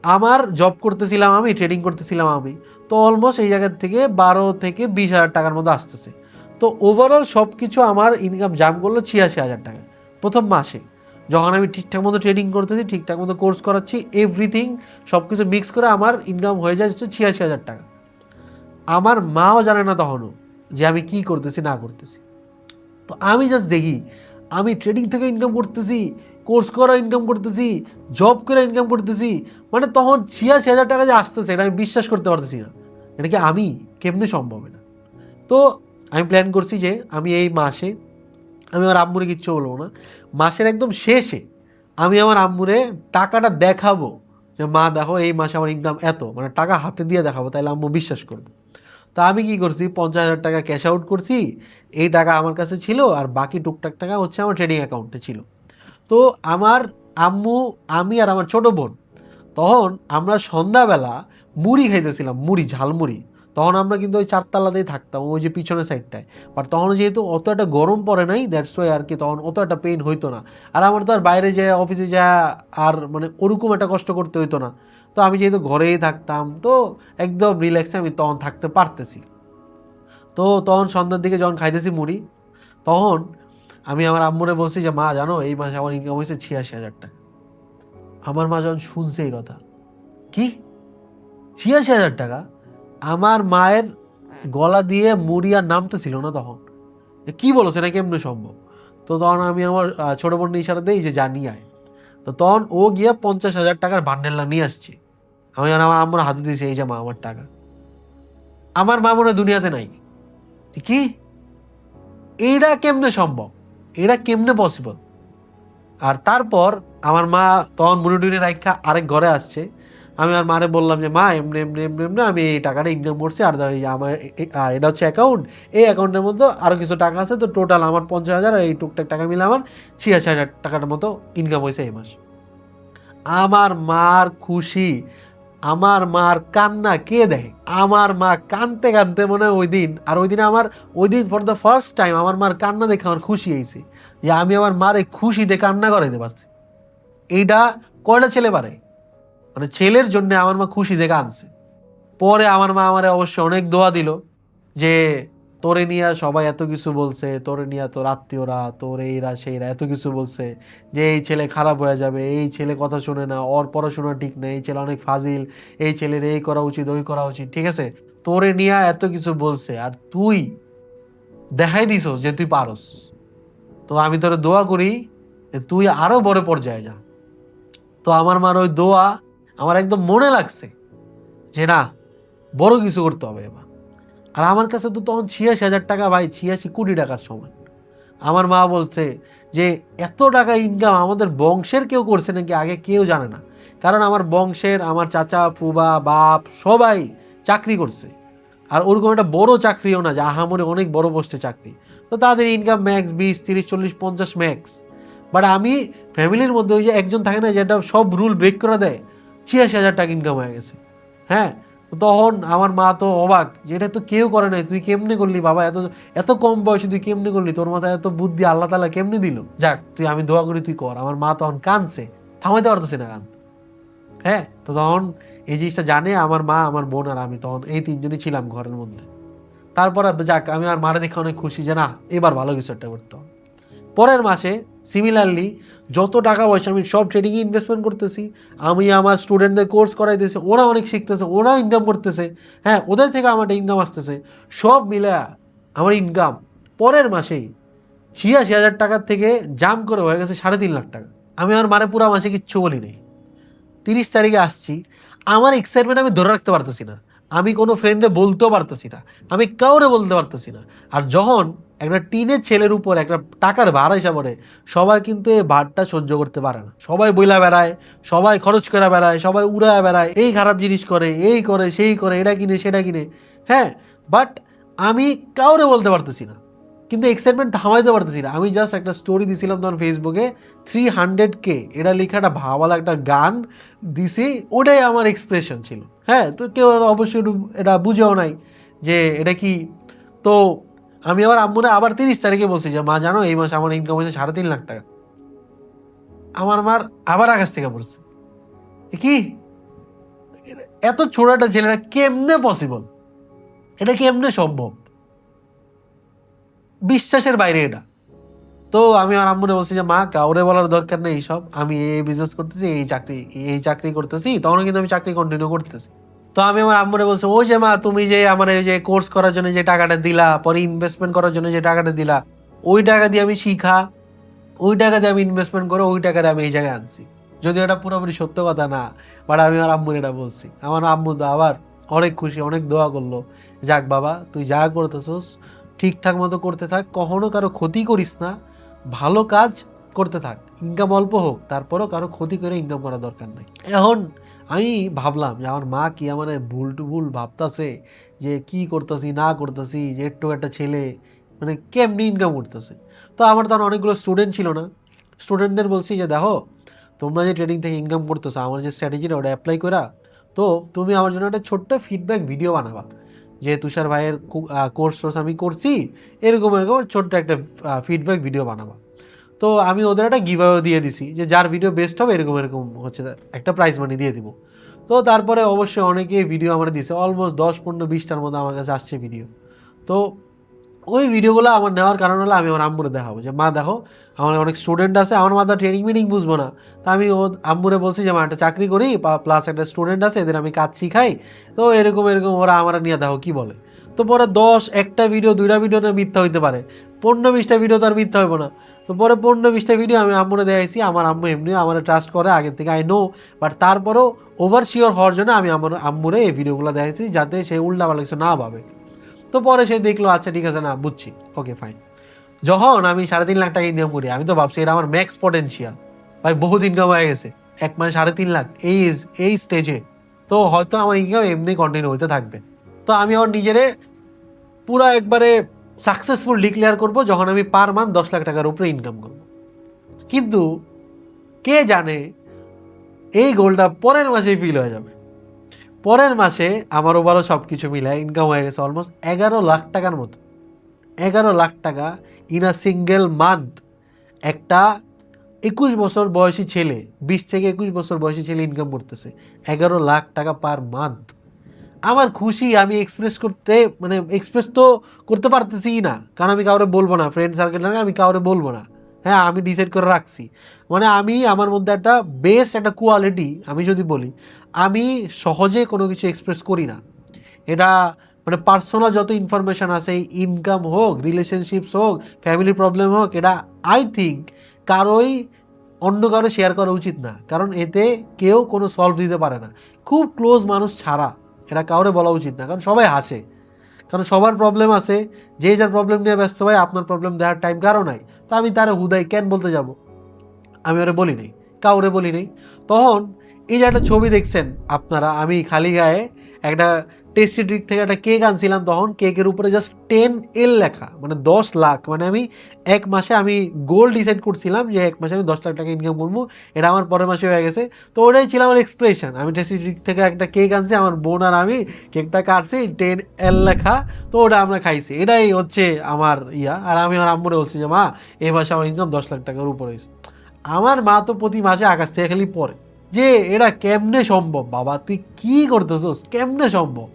আমার জব করতেছিলাম আমি, ট্রেডিং করতেছিলাম আমি, তো অলমোস্ট এই জায়গার থেকে 12 থেকে 20,000 টাকার মতো আসতেছে। তো ওভারঅল সব কিছু আমার ইনকাম জাম করলো 86,000 টাকা প্রথম মাসে, যখন আমি ঠিকঠাক মতো ট্রেডিং করতেছি, ঠিকঠাক মতো কোর্স করাচ্ছি, এভরিথিং সব কিছু মিক্স করে আমার ইনকাম হয়ে যায় হচ্ছে 86,000 টাকা। আমার মাও জানে না তখনও যে আমি কি করতেছি না করতেছি। তো আমি জাস্ট দেখি আমি ট্রেডিং থেকে ইনকাম করতেছি, কোর্স করা ইনকাম করতেছি, জব করে ইনকাম করতেছি, মানে তখন 86,000 টাকা যে আসতেছে এটা আমি বিশ্বাস করতে পারতেছি না। এটা কি আমি কেমনে সম্ভব এটা? তো আমি প্ল্যান করছি যে আমি এই মাসে আমি আমার আম্মুরে কিচ্ছু বলবো না, মাসের একদম শেষে আমি আমার আম্মুরে টাকাটা দেখাবো যে মা দেখো এই মাসে আমার ইনকাম এত, মানে টাকা হাতে দিয়ে দেখাবো, তাইলে আম্মু বিশ্বাস করবো। তো আমি কি করছি, 50,000 টাকা ক্যাশ আউট করছি, এই টাকা আমার কাছে ছিল আর বাকি টুকটাক টাকা হচ্ছে আমার ট্রেডিং অ্যাকাউন্টে ছিল। তো আমার আম্মু, আমি আর আমার ছোট বোন তখন আমরা সন্ধ্যাবেলা মুড়ি খাইতেছিলাম, মুড়ি, ঝালমুড়ি। তখন আমরা কিন্তু ওই চারতলাতেই থাকতাম, ওই যে পিছনের সাইডটায়। বাট তখন যেহেতু অত একটা গরম পড়ে নাই, দ্যাটস ওয়াই আর কি তখন অত একটা পেইন হইতো না। আর আমার তো আর বাইরে যায় অফিসে যা আর মানে ওরকম একটা কষ্ট করতে হইতো না। তো আমি যেহেতু ঘরেই থাকতাম, তো একদম রিল্যাক্সে আমি তখন থাকতে পারতেছি। তো তখন সন্ধ্যার দিকে যখন খাইতেছি মুড়ি, তখন আমি আমার আম্মুরে বলছি যে মা জানো এই মাসে আমার ইনকাম হয়েছে 86,000 টাকা। আমার মা যখন শুনছে এই কথা, কি 86,000 টাকা, আমার মায়ের গলা দিয়ে মুড়ি আর নামতেছিল না তখন। কি বলছে না কেমনে সম্ভব? তো তখন আমি আমার ছোট বোনের ইশারা দিই যে যা নিয়ে আয়। তো তখন ও গিয়ে 50,000 টাকার বান্ডেলটা নিয়ে আসছে। আমি আমার আম্মুর হাতে দিয়েছি, এই যে মা আমার টাকা। আমার মা মনে হয় দুনিয়াতে নাই। কি এইটা কেমনে সম্ভব, এটা কেমনে পসিবল? আর তারপর আমার মা তখন মুড়ি টুড়ি রাখা আরেক ঘরে আসছে। আমি আর মারে বললাম যে মা এমনি এমনি এমনি এমনি আমি এই টাকাটা ইনকাম করছি, আর আমার এটা হচ্ছে অ্যাকাউন্ট, এই অ্যাকাউন্টের মধ্যে আরও কিছু টাকা আছে, তো টোটাল আমার 50,000 আর এই টুকটাক টাকা মিলে আমার 86,000 টাকার মতো ইনকাম হয়েছে এই মাস। আমার মার খুশি, আমার মার কান্না কে দেয়? আমার মা কানতে কানতে মনে হয় ওই দিন, আর ওই দিন আমার ওই দিন ফর দ্য ফার্স্ট টাইম আমার মার কান্না দেখে আমার খুশি হয়েছে যে আমি আমার মার এই খুশিতে কান্না করাইতে পারছি। এইটা কয়টা ছেলে পারে? মানে ছেলের জন্য আমার মা খুশি দেখে আনছে। পরে আমার মা আমারে অবশ্যই অনেক দোয়া দিল যে তোরে নিয়ে সবাই এত কিছু বলছে, তোরে নিয়ে তোর আত্মীয়রা, তোর এইরা সেইরা এত কিছু বলছে যে এই ছেলে খারাপ হয়ে যাবে, এই ছেলে কথা শুনে না, ওর পড়াশোনা ঠিক না, এই ছেলে অনেক ফাজিল, এই ছেলের এই করা উচিত ওই করা উচিত, ঠিক আছে? তোরে নিয়ে এত কিছু বলছে আর তুই দেখাই দিছ যে তুই পারস। তো আমি তোরে দোয়া করি যে তুই আরো বড় পর্যায়ে যা। তো আমার মার ওই দোয়া আমার একদম মনে লাগছে যে না, বড় কিছু করতে হবে এবার। আর আমার কাছে তো তখন 86,000 টাকা, ভাই 86 কোটি টাকার সমান। আমার মা বলছে যে এত টাকা ইনকাম আমাদের বংশের কেউ করছে নাকি, আগে কেউ জানে না। কারণ আমার বংশের আমার চাচা ফুবা বাপ সবাই চাকরি করছে, আর ওরকম একটা বড় চাকরিও না যে আহামরি অনেক বড় পোস্টে চাকরি। তো তাদের ইনকাম ম্যাক্স 20, 30, 40, 50 ম্যাক্স। বাট আমি ফ্যামিলির মধ্যে ওই যে একজন থাকে না যেটা সব রুল ব্রেক করে দেয়, 86,000 টাকা ইনকাম হয়ে গেছে। হ্যাঁ, তখন আমার মা তো অবাক যে এটা তো কেউ করে নাই, তুই কেমনে করলি বাবা, এত এত কম বয়সে তুই কেমনে করলি, তোর মাথায় এত বুদ্ধি আল্লাহ তাআলা কেমনে দিল? যাক তুই, আমি দোয়া করি তুই কর। আমার মা তখন কাঁদছে, থামাইতে পারতেছে না কান। হ্যাঁ, তো তখন এই জিনিসটা জানে আমার মা, আমার বোন আর আমি, তখন এই তিনজনই ছিলাম ঘরের মধ্যে। তারপর যাক আমি আর মারা দেখে অনেক খুশি যে না এবার ভালো কিছু একটা করতে হবে। পরের মাসে সিমিলারলি যত টাকা পয়সা আমি সব ট্রেডিংয়ে ইনভেস্টমেন্ট করতেছি, আমি আমার স্টুডেন্টদের কোর্স করাইতেছি, ওরা অনেক শিখতেছে, ওরা ইনকাম করতেছে, হ্যাঁ ওদের থেকে আমার ইনকাম আসতেছে, সব মিলে আমার ইনকাম পরের মাসেই 86,000 টাকার থেকে জাম্প করে হয়ে গেছে 3.5 লাখ টাকা। আমি আমার মারে পুরো মাসে কিচ্ছু বলি নাই। 30 তারিখে আসছি, আমার এক্সাইটমেন্ট আমি ধরে রাখতে পারতেছি না, আমি কোনো ফ্রেন্ডে বলতেও পারতেছি না, আমি কাউরে বলতে পারতেছি না। আর যখন একটা টিনের ছেলের উপর একটা টাকার ভার এসে পড়ে, সবাই কিন্তু এই ভারটা সহ্য করতে পারে না, সবাই বইলা বেড়ায়, সবাই খরচ করে বেড়ায়, সবাই উড়ায় বেড়ায়, এই খারাপ জিনিস করে, এই করে সেই করে, এটা কিনে সেটা কিনে। হ্যাঁ, বাট আমি কাউরে বলতে পারতেছি না, কিন্তু এক্সাইটমেন্ট থামাইতে পারতেছি না। আমি জাস্ট একটা স্টোরি দিছিলাম তখন ফেসবুকে, 300K এটা লেখা একটা ভাওয়ালা একটা গান দিছি, ওটাই আমার এক্সপ্রেশন ছিল। হ্যাঁ, তো কেউ অবশ্যই এটা বুঝেও নাই যে এটা কি। তো আমি আবার আম্মুরে আবার 30 তারিখে বলছি যে মা জানো এই মাসে আমার ইনকাম হয়েছে 3.5 লাখ টাকা। আমার মার আবার আকাশ থেকে পড়ছে, কি এত ছোট একটা ছেলেরা কেমনে পসিবল, এটা কেমনে সম্ভব, বিশ্বাসের বাইরে এটা। তো আমি আমার আম্মুরে বলছি যে মা কাউরে বলার দরকার নেই, সব আমি এই বিজনেস করতেছি, এই চাকরি করতেছি, তখন কিন্তু আমি চাকরি কন্টিনিউ করতেছি। তো আমি আমার আম্মুরে বলছি ওই যে মা তুমি যে আমার এই যে কোর্স করার জন্য যে টাকাটা দিলা, পরে ইনভেস্টমেন্ট করার জন্য যে টাকাটা দিলা, ওই টাকা দিয়ে আমি শিখা ওই টাকা দিয়ে আমি ইনভেস্টমেন্ট করে ওই টাকা দিয়ে আমি এই জায়গায় আনছি। যদিও এটা পুরোপুরি সত্য কথা না, বাট আমি আমার আম্মুর এটা বলছি। আমার আম্মু তো আবার অনেক খুশি, অনেক দোয়া করলো, যাক বাবা তুই যা করতেছস ঠিকঠাক মতো করতে থাক, কখনো কারো ক্ষতি করিস না, ভালো কাজ করতে থাক, ইনকাম অল্প হোক তারপরও কারো ক্ষতি করে ইনকাম করার দরকার নাই। এখন আমি ভাবলাম যে আমার মা কি আমার ভুল টুভুল ভাবতাছে, যে কি করতেছি না করতেছি, যে একটু একটা ছেলে মানে কেমনি ইনকাম করতেছে। তো আমার তখন অনেকগুলো স্টুডেন্ট ছিল না, স্টুডেন্টদের বলছি যে দেখো তোমরা যে ট্রেডিং থেকে ইনকাম করতেছো আমার যে স্ট্র্যাটেজিটা ওটা অ্যাপ্লাই করা, তো তুমি আমার জন্য একটা ছোট্ট ফিডব্যাক ভিডিও বানাবা, যে তুষার ভাইয়ের কোর্স আমি করছি, এরকম এরকম ছোট্ট একটা ফিডব্যাক ভিডিও বানাবা। তো আমি ওদের একটা গিভঅ্যাওয়ে দিয়ে দিছি যে যার ভিডিও বেস্ট হবে এরকম এরকম হচ্ছে একটা প্রাইজ মানি দিয়ে দিব। তো তারপরে অবশ্যই অনেকেই ভিডিও আমার দিছে, অলমোস্ট 10-15-20টার মতো আমার কাছে আসছে ভিডিও। তো ওই ভিডিওগুলো আমার নেওয়ার কারণ হলো আমি আমার আম্মুরে দেখাবো যে মা দেখো আমার অনেক স্টুডেন্ট আছে, আমার মাথা ট্রেনিং মিটিং বুঝবো না, তা আমি ও আম্মুরে বলছি যে মা একটা চাকরি করি প্লাস একটা স্টুডেন্ট আছে, এদের আমি কাজ শিখাই, তো এরকম এরকম ওরা আমার নিয়ে দেখো কী বলে। তো পরে 10-1টা ভিডিও 2টা ভিডিওটা মিথ্যা হইতে পারে, 15-20টা ভিডিও তো আর মিথ্যা হইব না। তো পরে 15-20টা ভিডিও আমি আম্মুরে দেখাইছি, আমার আম্মু এমনি আমার ট্রাস্ট করে আগের থেকে আই নো, বাট তারপরেও ওভার শিওর হওয়ার জন্য আমি আমার আম্মুরে এই ভিডিওগুলো দেখাইছি যাতে সে উল্টাপাল্টা কিছু না ভাবে। তো পরে সে দেখলো আচ্ছা ঠিক আছে না বুঝছি, ওকে ফাইন। যখন আমি 3.5 লাখ টাকা ইনকাম করি আমি তো ভাবছি এটা আমার ম্যাক্স পটেনশিয়াল, ভাই বহুত ইনকাম হয়ে গেছে, এক মাসে 3.5 লাখ এই স্টেজে, তো হয়তো আমার ইনকাম এমনি কন্টিনিউ হতে থাকবে। তো আমি আমার নিজেরে পুরো একবারে সাকসেসফুল ডিক্লেয়ার করব যখন আমি পার মান্থ 10 লাখ টাকার উপরে ইনকাম করব। কিন্তু কে জানে এই গোলটা পরের মাসেই ফিল হয়ে যাবে। পরের মাসে আমার ওভারও সব কিছু মিলায় ইনকাম হয়ে গেছে অলমোস্ট 11 লাখ টাকার মতো। 11 লাখ টাকা ইন আ সিঙ্গেল মান্থ। একটা 21 বছর বয়সী ছেলে, 20 থেকে 21 বছর বয়সী ছেলে ইনকাম করতেছে 11 লাখ টাকা পার মান্থ। আমার খুশি আমি এক্সপ্রেস তো করতে পারতেছি না, কারণ আমি কাউরে বলবো না, ফ্রেন্ড সার্কেল আমি কাউরে বলবো না। হ্যাঁ আমি ডিসাইড করে রাখছি, মানে আমি আমার মধ্যে একটা বেস্ট একটা কোয়ালিটি আমি যদি বলি, আমি সহজে কোনো কিছু এক্সপ্রেস করি না। এটা মানে পার্সোনাল যত ইনফরমেশান আছে, ইনকাম হোক, রিলেশনশিপস হোক, ফ্যামিলি প্রবলেম হোক, এটা আই থিঙ্ক কারোই অন্য কারো শেয়ার করা উচিত না, কারণ এতে কেউ কোনো সলভ দিতে পারে না, খুব ক্লোজ মানুষ ছাড়া এটা কাউরে বলা উচিত না, কারণ সবাই হাসে, কারণ সবার প্রবলেম আছে, যে যার প্রবলেম নিয়ে ব্যস্ত হয়, আপনার প্রবলেম দেওয়ার টাইম কারো নাই। তো আমি তারে হুদাই কেন বলতে যাব, আমি ওরে বলি নাই, কাউরে বলি নাই। তখন এই যে একটা ছবি দেখছেন আপনারা, আমি খালি গায়ে একটা টেস্টি ট্রিক থেকে একটা কেক আনছিলাম, তখন কেকের উপরে জাস্ট 10L লেখা, মানে 10 লাখ, মানে আমি এক মাসে আমি গোল ডিসাইড করছিলাম যে এক মাসে আমি 10 লাখ টাকা ইনকাম করবো, এটা আমার পরের মাসে হয়ে গেছে। তো ওটাই ছিল আমার এক্সপ্রেশন, আমি টেস্টি ট্রিক থেকে একটা কেক আনছি, আমার বোন আর আমি কেকটা কাটছি, 10L লেখা, তো ওটা আমরা খাইছি, এটাই হচ্ছে আমার ইয়া। আর আমি আমার আম্মুরে বলছি যে মা এই মাসে আমার ইনকাম 10 লাখ টাকার উপরে হয়েছে। আমার মা তো প্রতি মাসে আকাশ থেকে খালি পড়ে যে এটা কেমনে সম্ভব, বাবা তুই কি করতেছস, কেমনে সম্ভব।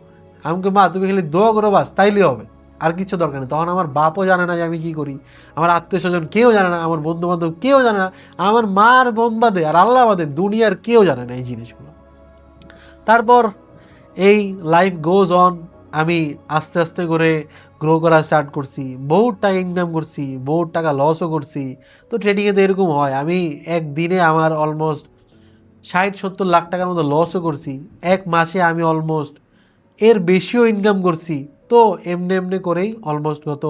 আমাকে মা তুমি খালি দোয়া করো বাস, তাইলে হবে, আর কিছু দরকার নেই। তখন আমার বাপও জানে না যে আমি কি করি, আমার আত্মীয় স্বজন কেউ জানে না, আমার বন্ধু বান্ধব কেউ জানে না, আমার মার বোন বাদে আর আল্লাহ বাদে দুনিয়ার কেউ জানে না এই জিনিসগুলো। তারপর এই লাইফ গোজ অন, আমি আস্তে আস্তে করে গ্রো করা স্টার্ট করছি, বহুত টাকা ইনকাম করছি, বহুত টাকা লসও করছি। তো ট্রেডিংয়ে তো এরকম হয়, আমি একদিনে আমার অলমোস্ট 60-70 লাখ টাকার মতো লসও করছি, এক মাসে আমি অলমোস্ট এর বেশিও ইনকাম করছি। তো এমনি এমনি করেই অলমোস্ট গত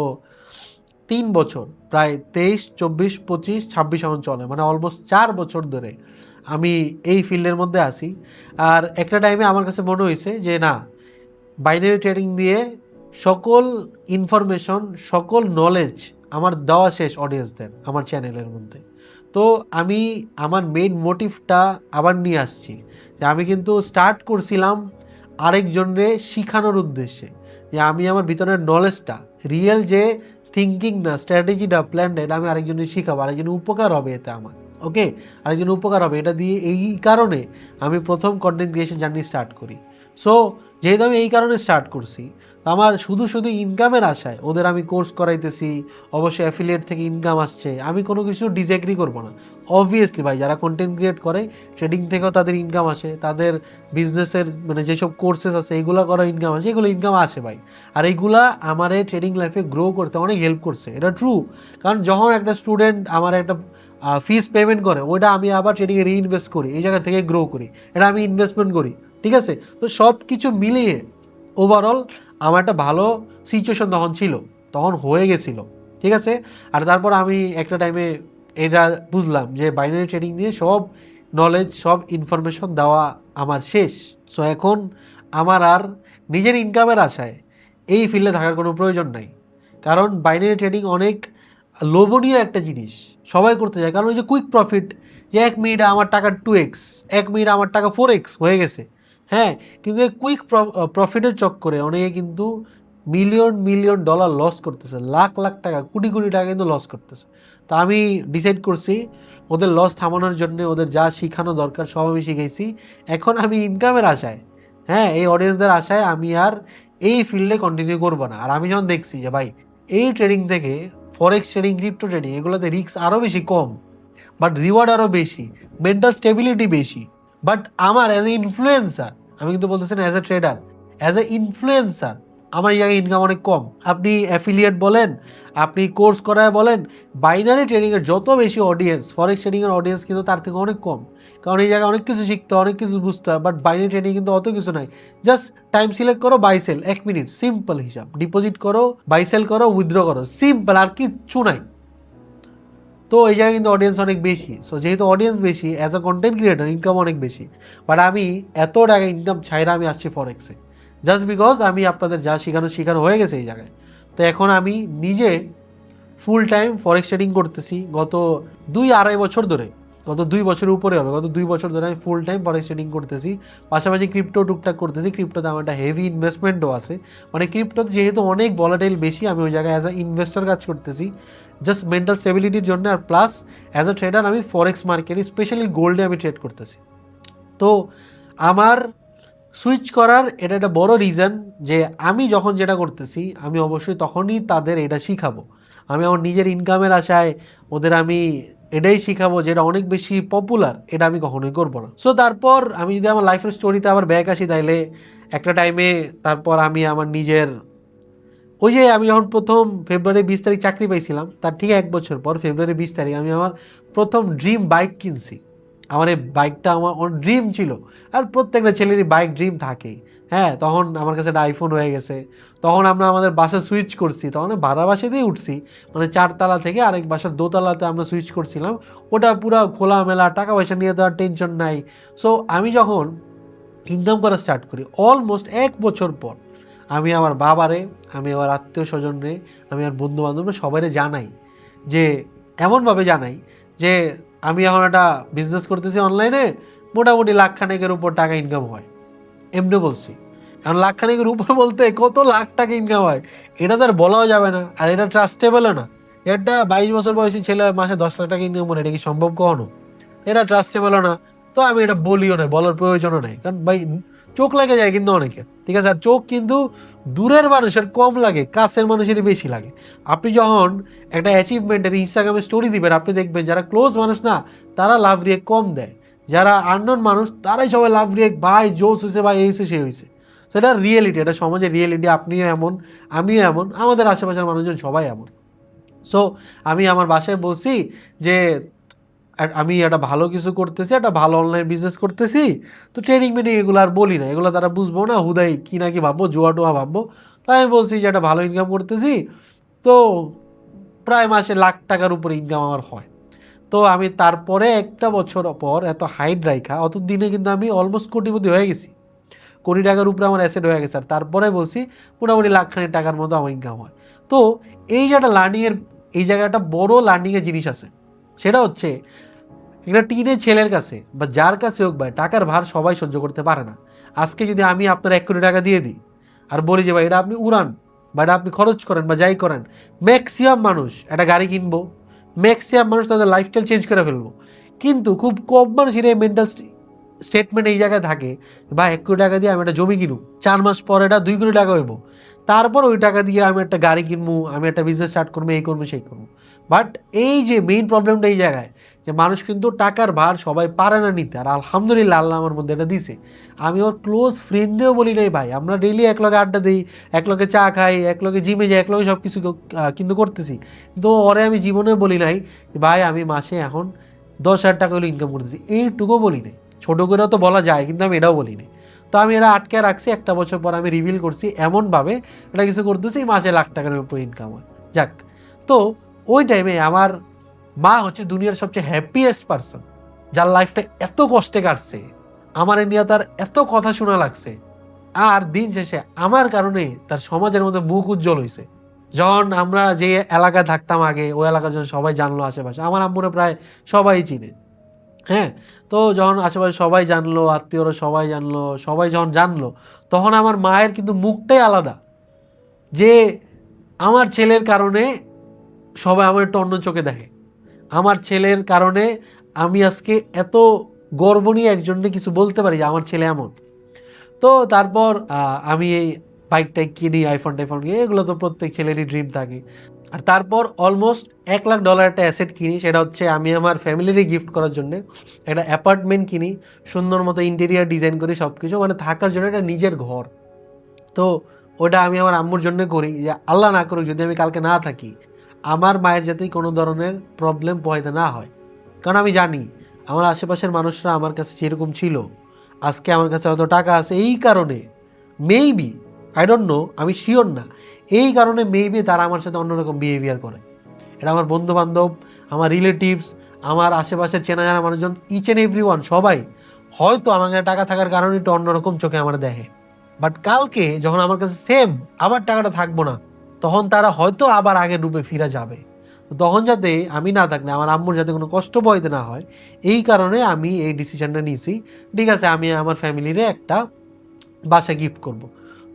3 বছর, প্রায় 23, 24, 25, 26 এখন চলে, মানে অলমোস্ট 4 বছর ধরে আমি এই ফিল্ডের মধ্যে আছি। আর একটা টাইমে আমার কাছে মনে হয়েছে যে না, বাইনারি ট্রেডিং দিয়ে সকল ইনফরমেশন, সকল নলেজ আমার দেওয়া শেষ অডিয়েন্সদের আমার চ্যানেলের মধ্যে। তো আমি আমার মেইন মোটিভটা আবার নিয়ে আসছি, যে আমি কিন্তু স্টার্ট করছিলাম আরেকজনকে শিখানোর উদ্দেশ্যে, যে আমি আমার ভিতরের নলেজটা, রিয়েল যে থিঙ্কিং না, স্ট্র্যাটেজিটা, প্ল্যানটা, এটা আমি আরেকজনের শিখাবো, আরেকজনের উপকার হবে এতে আমার, ওকে, আরেকজনের উপকার হবে এটা দিয়ে। এই কারণে আমি প্রথম কন্টেন্ট ক্রিয়েশন জার্নি স্টার্ট করি। সো যেহেতু আমি এই কারণে স্টার্ট করছি, আমার শুধু শুধু ইনকামের আশায় ওদের আমি কোর্স করাইতেছি, অবশ্যই অ্যাফিলিয়েট থেকে ইনকাম আসছে, আমি কোনো কিছু ডিসএগ্রি করব না। অবভিয়াসলি ভাই, যারা কন্টেন্ট ক্রিয়েট করে ট্রেডিং থেকেও তাদের ইনকাম আসে, তাদের বিজনেসের মানে যেসব কোর্সেস আছে এইগুলো করা ইনকাম আসে, এগুলো ইনকাম আসে ভাই। আর এইগুলা আমার এই ট্রেডিং লাইফে গ্রো করতে অনেক হেল্প করছে, এটা ট্রু। কারণ যখন একটা স্টুডেন্ট আমার একটা ফিস পেমেন্ট করে, ওইটা আমি আবার ট্রেডিংয়ে রিইনভেস্ট করি, এই জায়গা থেকে গ্রো করি, এটা আমি ইনভেস্টমেন্ট করি, ঠিক আছে? তো সব কিছু মিলিয়ে ওভারঅল আমার একটা ভালো সিচুয়েশন তখন ছিল, তখন হয়ে গেছিল, ঠিক আছে? আর তারপর আমি একটা টাইমে এটা বুঝলাম যে বাইনারি ট্রেডিং নিয়ে সব নলেজ, সব ইনফরমেশন দেওয়া আমার শেষ। সো এখন আমার আর নিজের ইনকামের আশায় এই ফিল্ডে থাকার কোনো প্রয়োজন নাই। কারণ বাইনারি ট্রেডিং অনেক লোভনীয় একটা জিনিস, সবাই করতে যায়। কারণ ওই যে কুইক প্রফিট, যে 1 মিনিটে আমার টাকা 2x, 1 মিনিটে আমার টাকা 4x হয়ে গেছে। হ্যাঁ, কিন্তু এই কুইক প্রফিটের চক্করে অনেকে কিন্তু মিলিয়ন মিলিয়ন ডলার লস করতেছে, লাখ লাখ টাকা, কোটি কোটি টাকা কিন্তু লস করতেছে। তো আমি ডিসাইড করছি ওদের লস থামানোর জন্য ওদের যা শেখানো দরকার সব আমি শিখাইছি। এখন আমি ইনকামের আশায়, হ্যাঁ, এই অডিয়েন্সদের আশায় আমি আর এই ফিল্ডে কন্টিনিউ করবো না। আর আমি যখন দেখছি যে ভাই এই ট্রেডিং থেকে ফরেক্স ট্রেডিং, ক্রিপ্টো ট্রেডিং, এগুলোতে রিস্ক আরও বেশি কম, বাট রিওয়ার্ড আরও বেশি, মেন্টাল স্টেবিলিটি বেশি। বাট আমার অ্যাজ এ ইনফ্লুয়েন্সার, আমি কিন্তু বলতেছি না as a tedder, as a influencer আমার এই জায়গায় ইনকাম অনেক কম। আপনি অ্যাফিলিয়েট বলেন, আপনি কোর্স করায় বলেন, বাইনারি ট্রেডিংয়ের যত বেশি অডিয়েন্স, ফরেক্স ট্রেডিংয়ের অডিয়েন্স কিন্তু তার থেকে অনেক কম। কারণ এই জায়গায় অনেক কিছু শিখতে হয়, অনেক কিছু বুঝতে হয়। বাট বাইনারি ট্রেডিং কিন্তু অত কিছু নাই, জাস্ট টাইম সিলেক্ট করো, বাই সেল, 1 মিনিট, সিম্পল হিসাব, ডিপোজিট করো, বাই সেল করো, উইথড্র করো, সিম্পল, আর কিচ্ছু নাই। তো এই জায়গায় কিন্তু অডিয়েন্স অনেক বেশি। সো যেহেতু অডিয়েন্স বেশি, as a content creator income অনেক বেশি। বাট আমি এত টাকা ইনকাম ছাইরা আমি আসছি ফরেক্সে, জাস্ট বিকজ আমি আপনাদের যা শেখানো হয়ে গেছে এই জায়গায়। তো এখন আমি নিজে ফুল টাইম ফরেক্স ট্রেডিং করতেছি গত 2-2.5 বছর ধরে, গত 2 বছরের উপরে হবে, গত 2 বছর ধরে আমি ফুল টাইম ফরেক্স ট্রেডিং করতেছি। পাশাপাশি ক্রিপ্টো টুকটাক করতেছি, ক্রিপ্টোতে আমার একটা হেভি ইনভেস্টমেন্টও আছে। মানে ক্রিপ্টোতে যেহেতু অনেক ভলাটাইল বেশি, আমি ওই জায়গায় অ্যাজ আ ইনভেস্টর কাজ করতেছি, জাস্ট মেন্টাল স্টেবিলিটির জন্য। আর প্লাস অ্যাজ আ ট্রেডার আমি ফরেক্স মার্কেটে, স্পেশালি গোল্ডে আমি ট্রেড করতেছি। তো আমার সুইচ করার এটা একটা বড় রিজন যে আমি যখন যেটা করতেছি আমি অবশ্যই তখনই তাদের এটা শিখাবো। আমি আমার নিজের ইনকামের আশায় ওদের আমি এটাই শিখাবো যেটা অনেক বেশি পপুলার, এটা আমি কখনোই করবো না। সো তারপর আমি যদি আমার লাইফের স্টোরিতে আবার ব্যাক আসি, তাইলে একটা টাইমে তারপর আমি আমার নিজের ওই যে আমি যখন প্রথম ফেব্রুয়ারি 20 তারিখ চাকরি পাইছিলাম, তার ঠিক 1 বছর পর ফেব্রুয়ারি 20 তারিখ আমি আমার প্রথম ড্রিম বাইক কিনছি। আমার এই বাইকটা আমার ড্রিম ছিল, আর প্রত্যেকটা ছেলেরই বাইক ড্রিম থাকেই। হ্যাঁ, তখন আমার কাছে একটা আইফোন হয়ে গেছে, তখন আমরা আমাদের বাসা সুইচ করছি, তখন ভাড়া বাসাতেই উঠছি, মানে 4 তলা থেকে আরেক বাসার 2 তলাতে আমরা সুইচ করছিলাম। ওটা পুরো খোলামেলা, টাকা পয়সা নিয়ে তো আর টেনশন নাই। সো আমি যখন ইনকাম করা স্টার্ট করি অলমোস্ট 1 বছর পর, আমি আমার বাবারে, আমি আমার আত্মীয় স্বজনরে, আমি আমার বন্ধু বান্ধবরে সবাইরে জানাই, যে এমনভাবে জানাই যে আমি এখন একটা বিজনেস করতেছি অনলাইনে, মোটামুটি লাখখানেকের উপর টাকা ইনকাম হয়, এমনি বলছি। এখন লাখখানেকের উপর বলতে কত লাখ টাকা ইনকাম হয় এটা তো আর বলাও যাবে না, আর এটা ট্রাস্টেবলও না। একটা 22 বছর বয়সী ছেলে মাসে 10 লাখ টাকা ইনকাম করে, এটা কি সম্ভব কখনো? এটা ট্রাস্টেবলও না। তো আমি এটা বলিও না, বলার প্রয়োজনও নেই, কারণ ভাই চোখ লেগে যায় কিন্তু অনেকের, ঠিক আছে? আর চোখ কিন্তু দূরের মানুষের কম লাগে, কাছের মানুষেরই বেশি লাগে। আপনি যখন একটা অ্যাচিভমেন্টের ইনস্টাগ্রামে স্টোরি দিবেন, আপনি দেখবেন যারা ক্লোজ মানুষ না তারা লাভ রিয়েক্ট কম দেয়, যারা আননোন মানুষ তারাই সবাই লাভ রিয়েক্ট, ভাই জোস হয়েছে, ভাই এই হয়েছে সে হয়েছে। সেটা রিয়েলিটি, এটা সমাজের রিয়েলিটি। আপনিও এমন, আমিও এমন, আমাদের আশেপাশের মানুষজন সবাই এমন। সো আমি আমার বাসায় বলছি যে আমি একটা ভালো কিছু করতেছি, একটা ভালো অনলাইন বিজনেস করতেছি, তো ট্রেনিং মেনিং এগুলো আর বলি না, এগুলো তারা বুঝবো না, হুদাই কি নাকি ভাববো, জুয়া টুয়া ভাববো। তাই আমি বলছি যে একটা ভালো ইনকাম করতেছি, তো প্রায় মাসে লাখ টাকার উপরে ইনকাম আমার হয়। তো আমি তারপরে 1টা বছর পর এত হাইট রাইখা অত দিনে কিন্তু আমি অলমোস্ট কোটিপতি হয়ে গেছি, কোটি টাকার উপরে আমার অ্যাসেট হয়ে গেছে। আর তারপরে বলছি মোটামুটি লাখখানেক টাকার মতো আমার ইনকাম হয়। তো এই যে একটা লার্নিংয়ের, এই জায়গায় একটা বড় লার্নিংয়ের জিনিস আছে, সেটা হচ্ছে একটা টিনের ছেলের কাছে বা যার কাছে হোক ভাই, টাকার ভার সবাই সহ্য করতে পারে না। আজকে যদি আমি আপনার 1 কোটি টাকা দিয়ে দিই আর বলি যে ভাই এটা আপনি উড়ান বা এটা আপনি খরচ করেন বা যাই করেন, ম্যাক্সিমাম মানুষ একটা গাড়ি কিনবো, ম্যাক্সিমাম মানুষ তাদের লাইফস্টাইল চেঞ্জ করে ফেলবো। কিন্তু খুব কম মানুষের এই স্টেটমেন্ট এই জায়গায় থাকে, বা 1 কোটি টাকা দিয়ে আমি একটা জমি কিনবো, 4 মাস পরে এটা 2 কোটি টাকা হইব, তারপর ওই টাকা দিয়ে আমি একটা গাড়ি কিনবো, আমি একটা বিজনেস স্টার্ট করবো, এই করবো সেই করবো। বাট এই যে মেইন প্রবলেমটা এই জায়গায়, যে মানুষ কিন্তু টাকার ভার সবাই পারে না নিতে। আর আলহামদুলিল্লাহ আল্লাহ আমার মধ্যে এটা দিছে। আমি ওর ক্লোজ ফ্রেন্ডেও বলি নাই ভাই, আমরা ডেইলি এক লগে আড্ডা দিই, এক লগে চা খাই, এক লগে জিমে যাই, এক লগে সব কিছু কিন্তু করতেছি, কিন্তু ওরে আমি জীবনে বলি নাই ভাই আমি মাসে এখন 10,000 টাকা হলো ইনকাম করতেছি, এইটুকু বলি নাই। ছোটো করেও তো বলা যায়, কিন্তু আমি এটাও বলি নাই। তো আমি এটা আটকে রাখছি, একটা বছর পর আমি রিভিল করছি এমনভাবে এটা কিছু করতেছি মাসে লাখ টাকার উপর ইনকাম হয়। যাক, তো ওই টাইমে আমার মা হচ্ছে দুনিয়ার সবচেয়ে হ্যাপিয়েস্ট পারসন, যার লাইফটা এত কষ্টে কাটছে, আমার নিয়ে তার এত কথা শোনা লাগছে, আর দিন শেষে আমার কারণে তার সমাজের মধ্যে মুখ উজ্জ্বল হয়েছে। যখন আমরা যে এলাকায় থাকতাম আগে, ওই এলাকার যখন সবাই জানলো, আশেপাশে আমার আম্মুরে প্রায় সবাই চিনে। হ্যাঁ, তো যখন আশেপাশে সবাই জানলো, আত্মীয়রা সবাই জানলো, সবাই যখন জানলো, তখন আমার মায়ের কিন্তু মুখটাই আলাদা, যে আমার ছেলের কারণে সবাই আমার একটু অন্য চোখে দেখে, আমার ছেলের কারণে আমি আজকে এত গর্ব নিয়ে একজনকে কিছু বলতে পারি যে আমার ছেলে এমন। তো তারপর আমি এই বাইক টাইক কিনি, আইফোন টাইফোন কিনি, এগুলো তো প্রত্যেক ছেলেরই ড্রিম থাকে। আর তারপর অলমোস্ট $1,00,000 একটা অ্যাসেট কিনি, সেটা হচ্ছে আমি আমার ফ্যামিলিরই গিফট করার জন্য একটা অ্যাপার্টমেন্ট কিনি, সুন্দর মতো ইন্টেরিয়ার ডিজাইন করি, সব কিছু মানে থাকার জন্য একটা নিজের ঘর। তো ওটা আমি আমার আম্মুর জন্য করি, যে আল্লাহ না করুক যদি আমি কালকে না থাকি, আমার মায়ের যাতে কোনো ধরনের প্রবলেম পোহাইতে না হয়। কারণ আমি জানি আমার আশেপাশের মানুষরা আমার কাছে যেরকম ছিল, আজকে আমার কাছে হয়তো টাকা আছে, এই কারণে মেবি, আই ডোন্ট নো, আমি শিওর না, এই কারণে মেবি তারা আমার সাথে অন্যরকম বিহেভিয়ার করে। এটা আমার বন্ধু বান্ধব, আমার রিলেটিভস, আমার আশেপাশের চেনা জানা মানুষজন, ইচ অ্যান্ড এভরি ওয়ান, সবাই হয়তো আমার কাছে টাকা থাকার কারণে একটু অন্যরকম চোখে আমার দেখে। বাট কালকে যখন আমার কাছে সেম আবার টাকাটা থাকবো না, তখন তারা হয়তো আবার আগের রূপে ফিরে যাবে। তখন যাতে আমি না থাকলে আমার আম্মুর যাতে কোনো কষ্ট বইতে না হয়, এই কারণে আমি এই ডিসিশনটা নিয়েছি। ঠিক আছে, আমি আমার ফ্যামিলিরে একটা বাসা গিফট করব।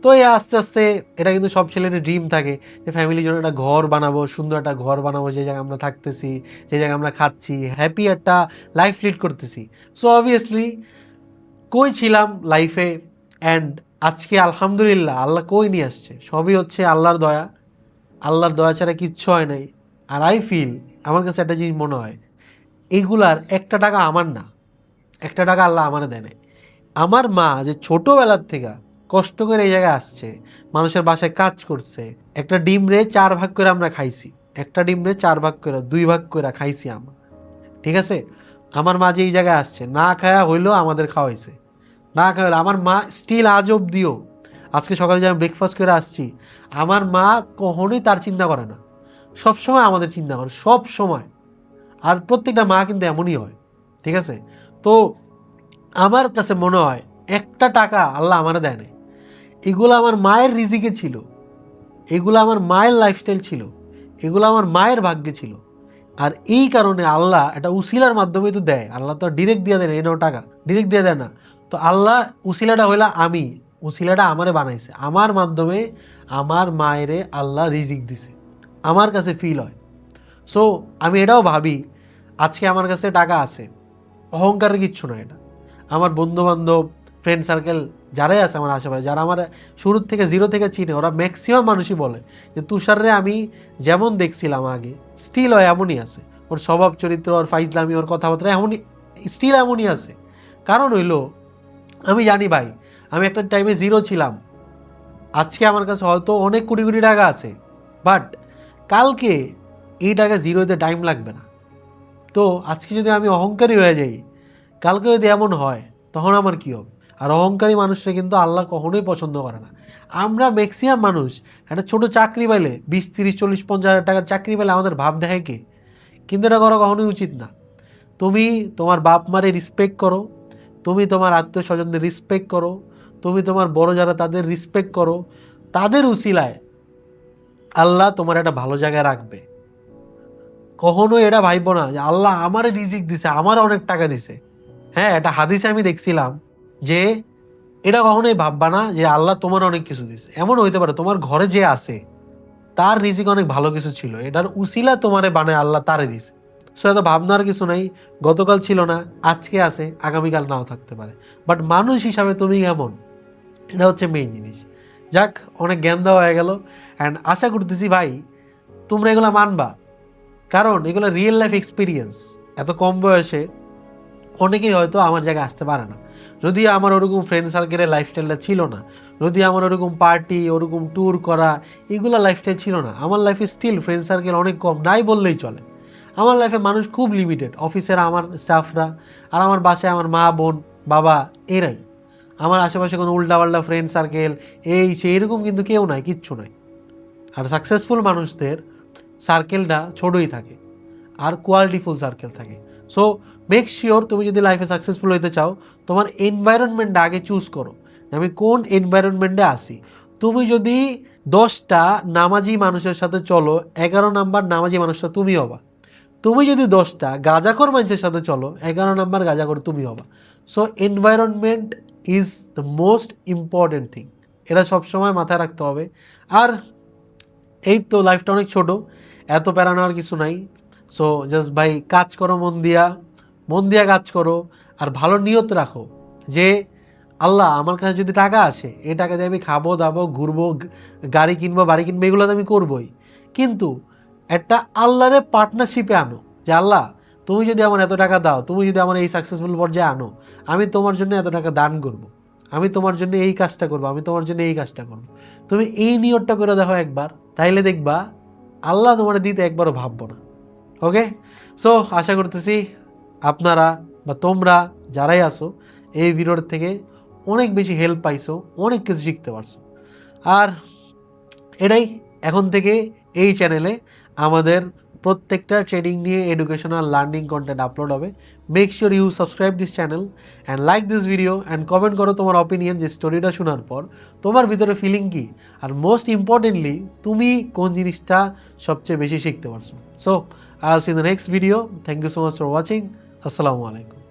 তো এই আস্তে আস্তে, এটা কিন্তু সব ছেলেরই ড্রিম থাকে যে ফ্যামিলির জন্য একটা ঘর বানাবো, সুন্দর একটা ঘর বানাবো, যে জায়গায় আমরা থাকতেছি, যে জায়গায় আমরা খাচ্ছি, হ্যাপি একটা লাইফ লিড করতেছি। সো অবভিয়াসলি কই ছিলাম লাইফে, অ্যান্ড আজকে আলহামদুলিল্লাহ আল্লাহ কই নিয়ে আসছে, সবই হচ্ছে আল্লাহর দয়া। আল্লাহর দয়া ছাড়া কিচ্ছু হয় নাই। আর আই ফিল, আমার কাছে একটা জিনিস মনে হয়, এইগুলার একটা টাকা আমার না, একটা টাকা আল্লাহ আমার দেয় নাই। আমার মা যে ছোটোবেলার থেকে কষ্ট করে এই জায়গায় আসছে, মানুষের বাসায় কাজ করছে, একটা ডিম রে 4 ভাগ করে আমরা খাইছি, একটা ডিম রে 4 ভাগ করে 2 ভাগ করে খাইছি আমরা। ঠিক আছে, আমার মা যে এই জায়গায় আসছে, না খায়া হইলেও আমাদের খাওয়াইছে, না খাওয়া হইলো। আমার মা স্টিল আজ অবধিও, আজকে সকালে যে আমি ব্রেকফাস্ট করে আসছি, আমার মা কখনোই তার চিন্তা করে না, সবসময় আমাদের চিন্তা করে, সব সময়। আর প্রত্যেকটা মা কিন্তু এমনই হয়। ঠিক আছে, তো আমার কাছে মনে হয় একটা টাকা আল্লাহ আমার দেয় নাই, এগুলো আমার মায়ের রিজিকে ছিল, এগুলো আমার মায়ের লাইফস্টাইল ছিল, এগুলো আমার মায়ের ভাগ্যে ছিল। আর এই কারণে আল্লাহ এটা উসিলার মাধ্যমে তো দেয়, আল্লাহ তো ডিরেক্ট দিয়ে দেয় না, এটাও টাকা ডিরেক্ট দিয়ে দেয় না। তো আল্লাহ উসিলাটা হইলা আমি, উসিলাটা আমারে বানাইছে, আমার মাধ্যমে আমার মায়েরে আল্লাহ রিজিক দিছে, আমার কাছে ফিল হয়। সো আমি এটাও ভাবি, আজকে আমার কাছে টাকা আছে, অহংকারের কিচ্ছু না এটা। আমার বন্ধুবান্ধব, ফ্রেন্ড সার্কেল যারাই আছে আমার আশেপাশে, যারা আমার শুরুর থেকে জিরো থেকে চিনে, ওরা ম্যাক্সিমাম মানুষই বলে যে তুষারে আমি যেমন দেখছিলাম আগে, স্টিল হয় এমনই আছে, ওর স্বভাব চরিত্র, ওর ফাইজলামি, ওর কথাবার্তা এমনই, স্টিল এমনই আছে। কারণ হইলো, আমি জানি ভাই, আমি একটা টাইমে জিরো ছিলাম, আজকে আমার কাছে হয়তো অনেক কোটি কোটি টাকা আছে, বাট কালকে এই টাকা জিরোতে টাইম লাগবে না। তো আজকে যদি আমি অহংকারী হয়ে যাই, কালকে যদি এমন হয়, তখন আমার কী হবে? আর অহংকারী মানুষরা কিন্তু আল্লাহ কখনোই পছন্দ করে না। আমরা ম্যাক্সিমাম মানুষ একটা ছোটো চাকরি পেলে, 20, 30, 40, 50 হাজার টাকার চাকরি পেলে আমাদের ভাব দেখায় কে? কিন্তু এটা করা কখনোই উচিত না। তুমি তোমার বাপ মারে রেসপেক্ট করো, তুমি তোমার আত্মীয় স্বজনদের রেসপেক্ট করো, তুমি তোমার বড় যারা তাদের রেসপেক্ট করো, তাদের উসিলায় আল্লাহ তোমার একটা ভালো জায়গায় রাখবে। কখনোই এটা ভাইব না যে আল্লাহ আমারে রিজিক দিছে, আমার অনেক টাকা দিছে। হ্যাঁ, এটা হাদিসে আমি দেখছিলাম যে এটা কখনোই ভাববা না যে আল্লাহ তোমার অনেক কিছু দিছে। এমন হইতে পারে তোমার ঘরে যে আছে তার রিজিক অনেক ভালো কিছু ছিল, এটার উসিলা তোমারে বানায় আল্লাহ তারে দিছে। সো এত ভাবনার কিছু নাই, গতকাল ছিল না, আজকে আছে, আগামীকাল নাও থাকতে পারে, বাট মানুষ হিসাবে তুমি কেমন, এটা হচ্ছে মেইন জিনিস। যাক, অনেক জ্ঞান দেওয়া হয়ে গেল, অ্যান্ড আশা করতেছি ভাই তোমরা এগুলো মানবা, কারণ এগুলো রিয়েল লাইফ এক্সপিরিয়েন্স। এত কম বয়সে অনেকেই হয়তো আমার জায়গায় আসতে পারে না, যদি আমার ওরকম ফ্রেন্ড সার্কেলের লাইফস্টাইলটা ছিল না, যদি আমার ওরকম পার্টি, ওরকম ট্যুর করা, এগুলো লাইফস্টাইল ছিল না, আমার লাইফে স্টিল ফ্রেন্ড সার্কেল অনেক কম, নাই বললেই চলে। আমার লাইফে মানুষ খুব লিমিটেড, অফিসের আমার স্টাফরা, আর আমার বাসায় আমার মা, বোন, বাবা, এরাই। আমার আশেপাশে কোনো উল্টাপাল্টা ফ্রেন্ড সার্কেল এই সেই এরকম কিন্তু কেউ নাই, কিচ্ছু নাই। আর সাকসেসফুল মানুষদের সার্কেলটা ছোটই থাকে আর কোয়ালিটিফুল সার্কেল থাকে। সো মেক শিওর তুমি যদি লাইফে সাকসেসফুল হতে চাও, তোমার এনভায়রনমেন্টটা আগে চুজ করো, আমি কোন এনভায়রনমেন্টে আসি। তুমি যদি 10টা নামাজি মানুষের সাথে চলো, 11 নাম্বার নামাজি মানুষটা তুমি হবা। তুমি যদি 10টা গাঁজাখোর মানুষের সাথে চলো, 11 নাম্বার গাঁজাখোর তুমি হবা। So environment is the most important thing, এটা সবসময় মাথায় রাখতে হবে। আর এই তো লাইফটা অনেক ছোট, এত প্যারা নেওয়ার কিছু নাই। সো জাস্ট ভাই কাজ করো, মন দিয়া কাজ করো, আর ভালো নিয়ত রাখো যে আল্লাহ আমার কাছে যদি টাকা আসে, এই টাকা দিয়ে আমি খাবো দাবো, ঘুরবো, গাড়ি কিনবো, বাড়ি কিনবো, এগুলো তো আমি করবোই, কিন্তু একটা আল্লাহরে পার্টনারশিপে আনো, যে আল্লাহ তুমি যদি আমার এত টাকা দাও, তুমি যদি আমার এই সাকসেসফুল পর্যায়ে আনো, আমি তোমার জন্য এত টাকা দান করব, আমি তোমার জন্য এই কাজটা করব, আমি তোমার জন্য এই কাজটা করব। তুমি এই নিয়তটা করে দেখো একবার, তাইলে দেখবা আল্লাহ তোমার দিতে একবারও ভাববো না। ওকে, সো আশা করতেছি আপনারা বা তোমরা যারাই আসো এই ভিডিওর থেকে অনেক বেশি হেল্প পাইছো, অনেক কিছু শিখতে পারছো। আর এটাই এখন থেকে এই চ্যানেলে আমাদের প্রত্যেকটা ট্রেডিং নিয়ে এডুকেশনাল লার্নিং কন্টেন্ট আপলোড হবে। Make sure you subscribe this channel and like this video and comment করো তোমার অপিনিয়ন, যে স্টোরিটা শোনার পর তোমার ভিতরে ফিলিং কী, আর মোস্ট ইম্পর্টেন্টলি তুমি কোন জিনিসটা সবচেয়ে বেশি শিখতে পারছো। So I will see in the next video. Thank you so much for watching. আসসালামু আলাইকুম।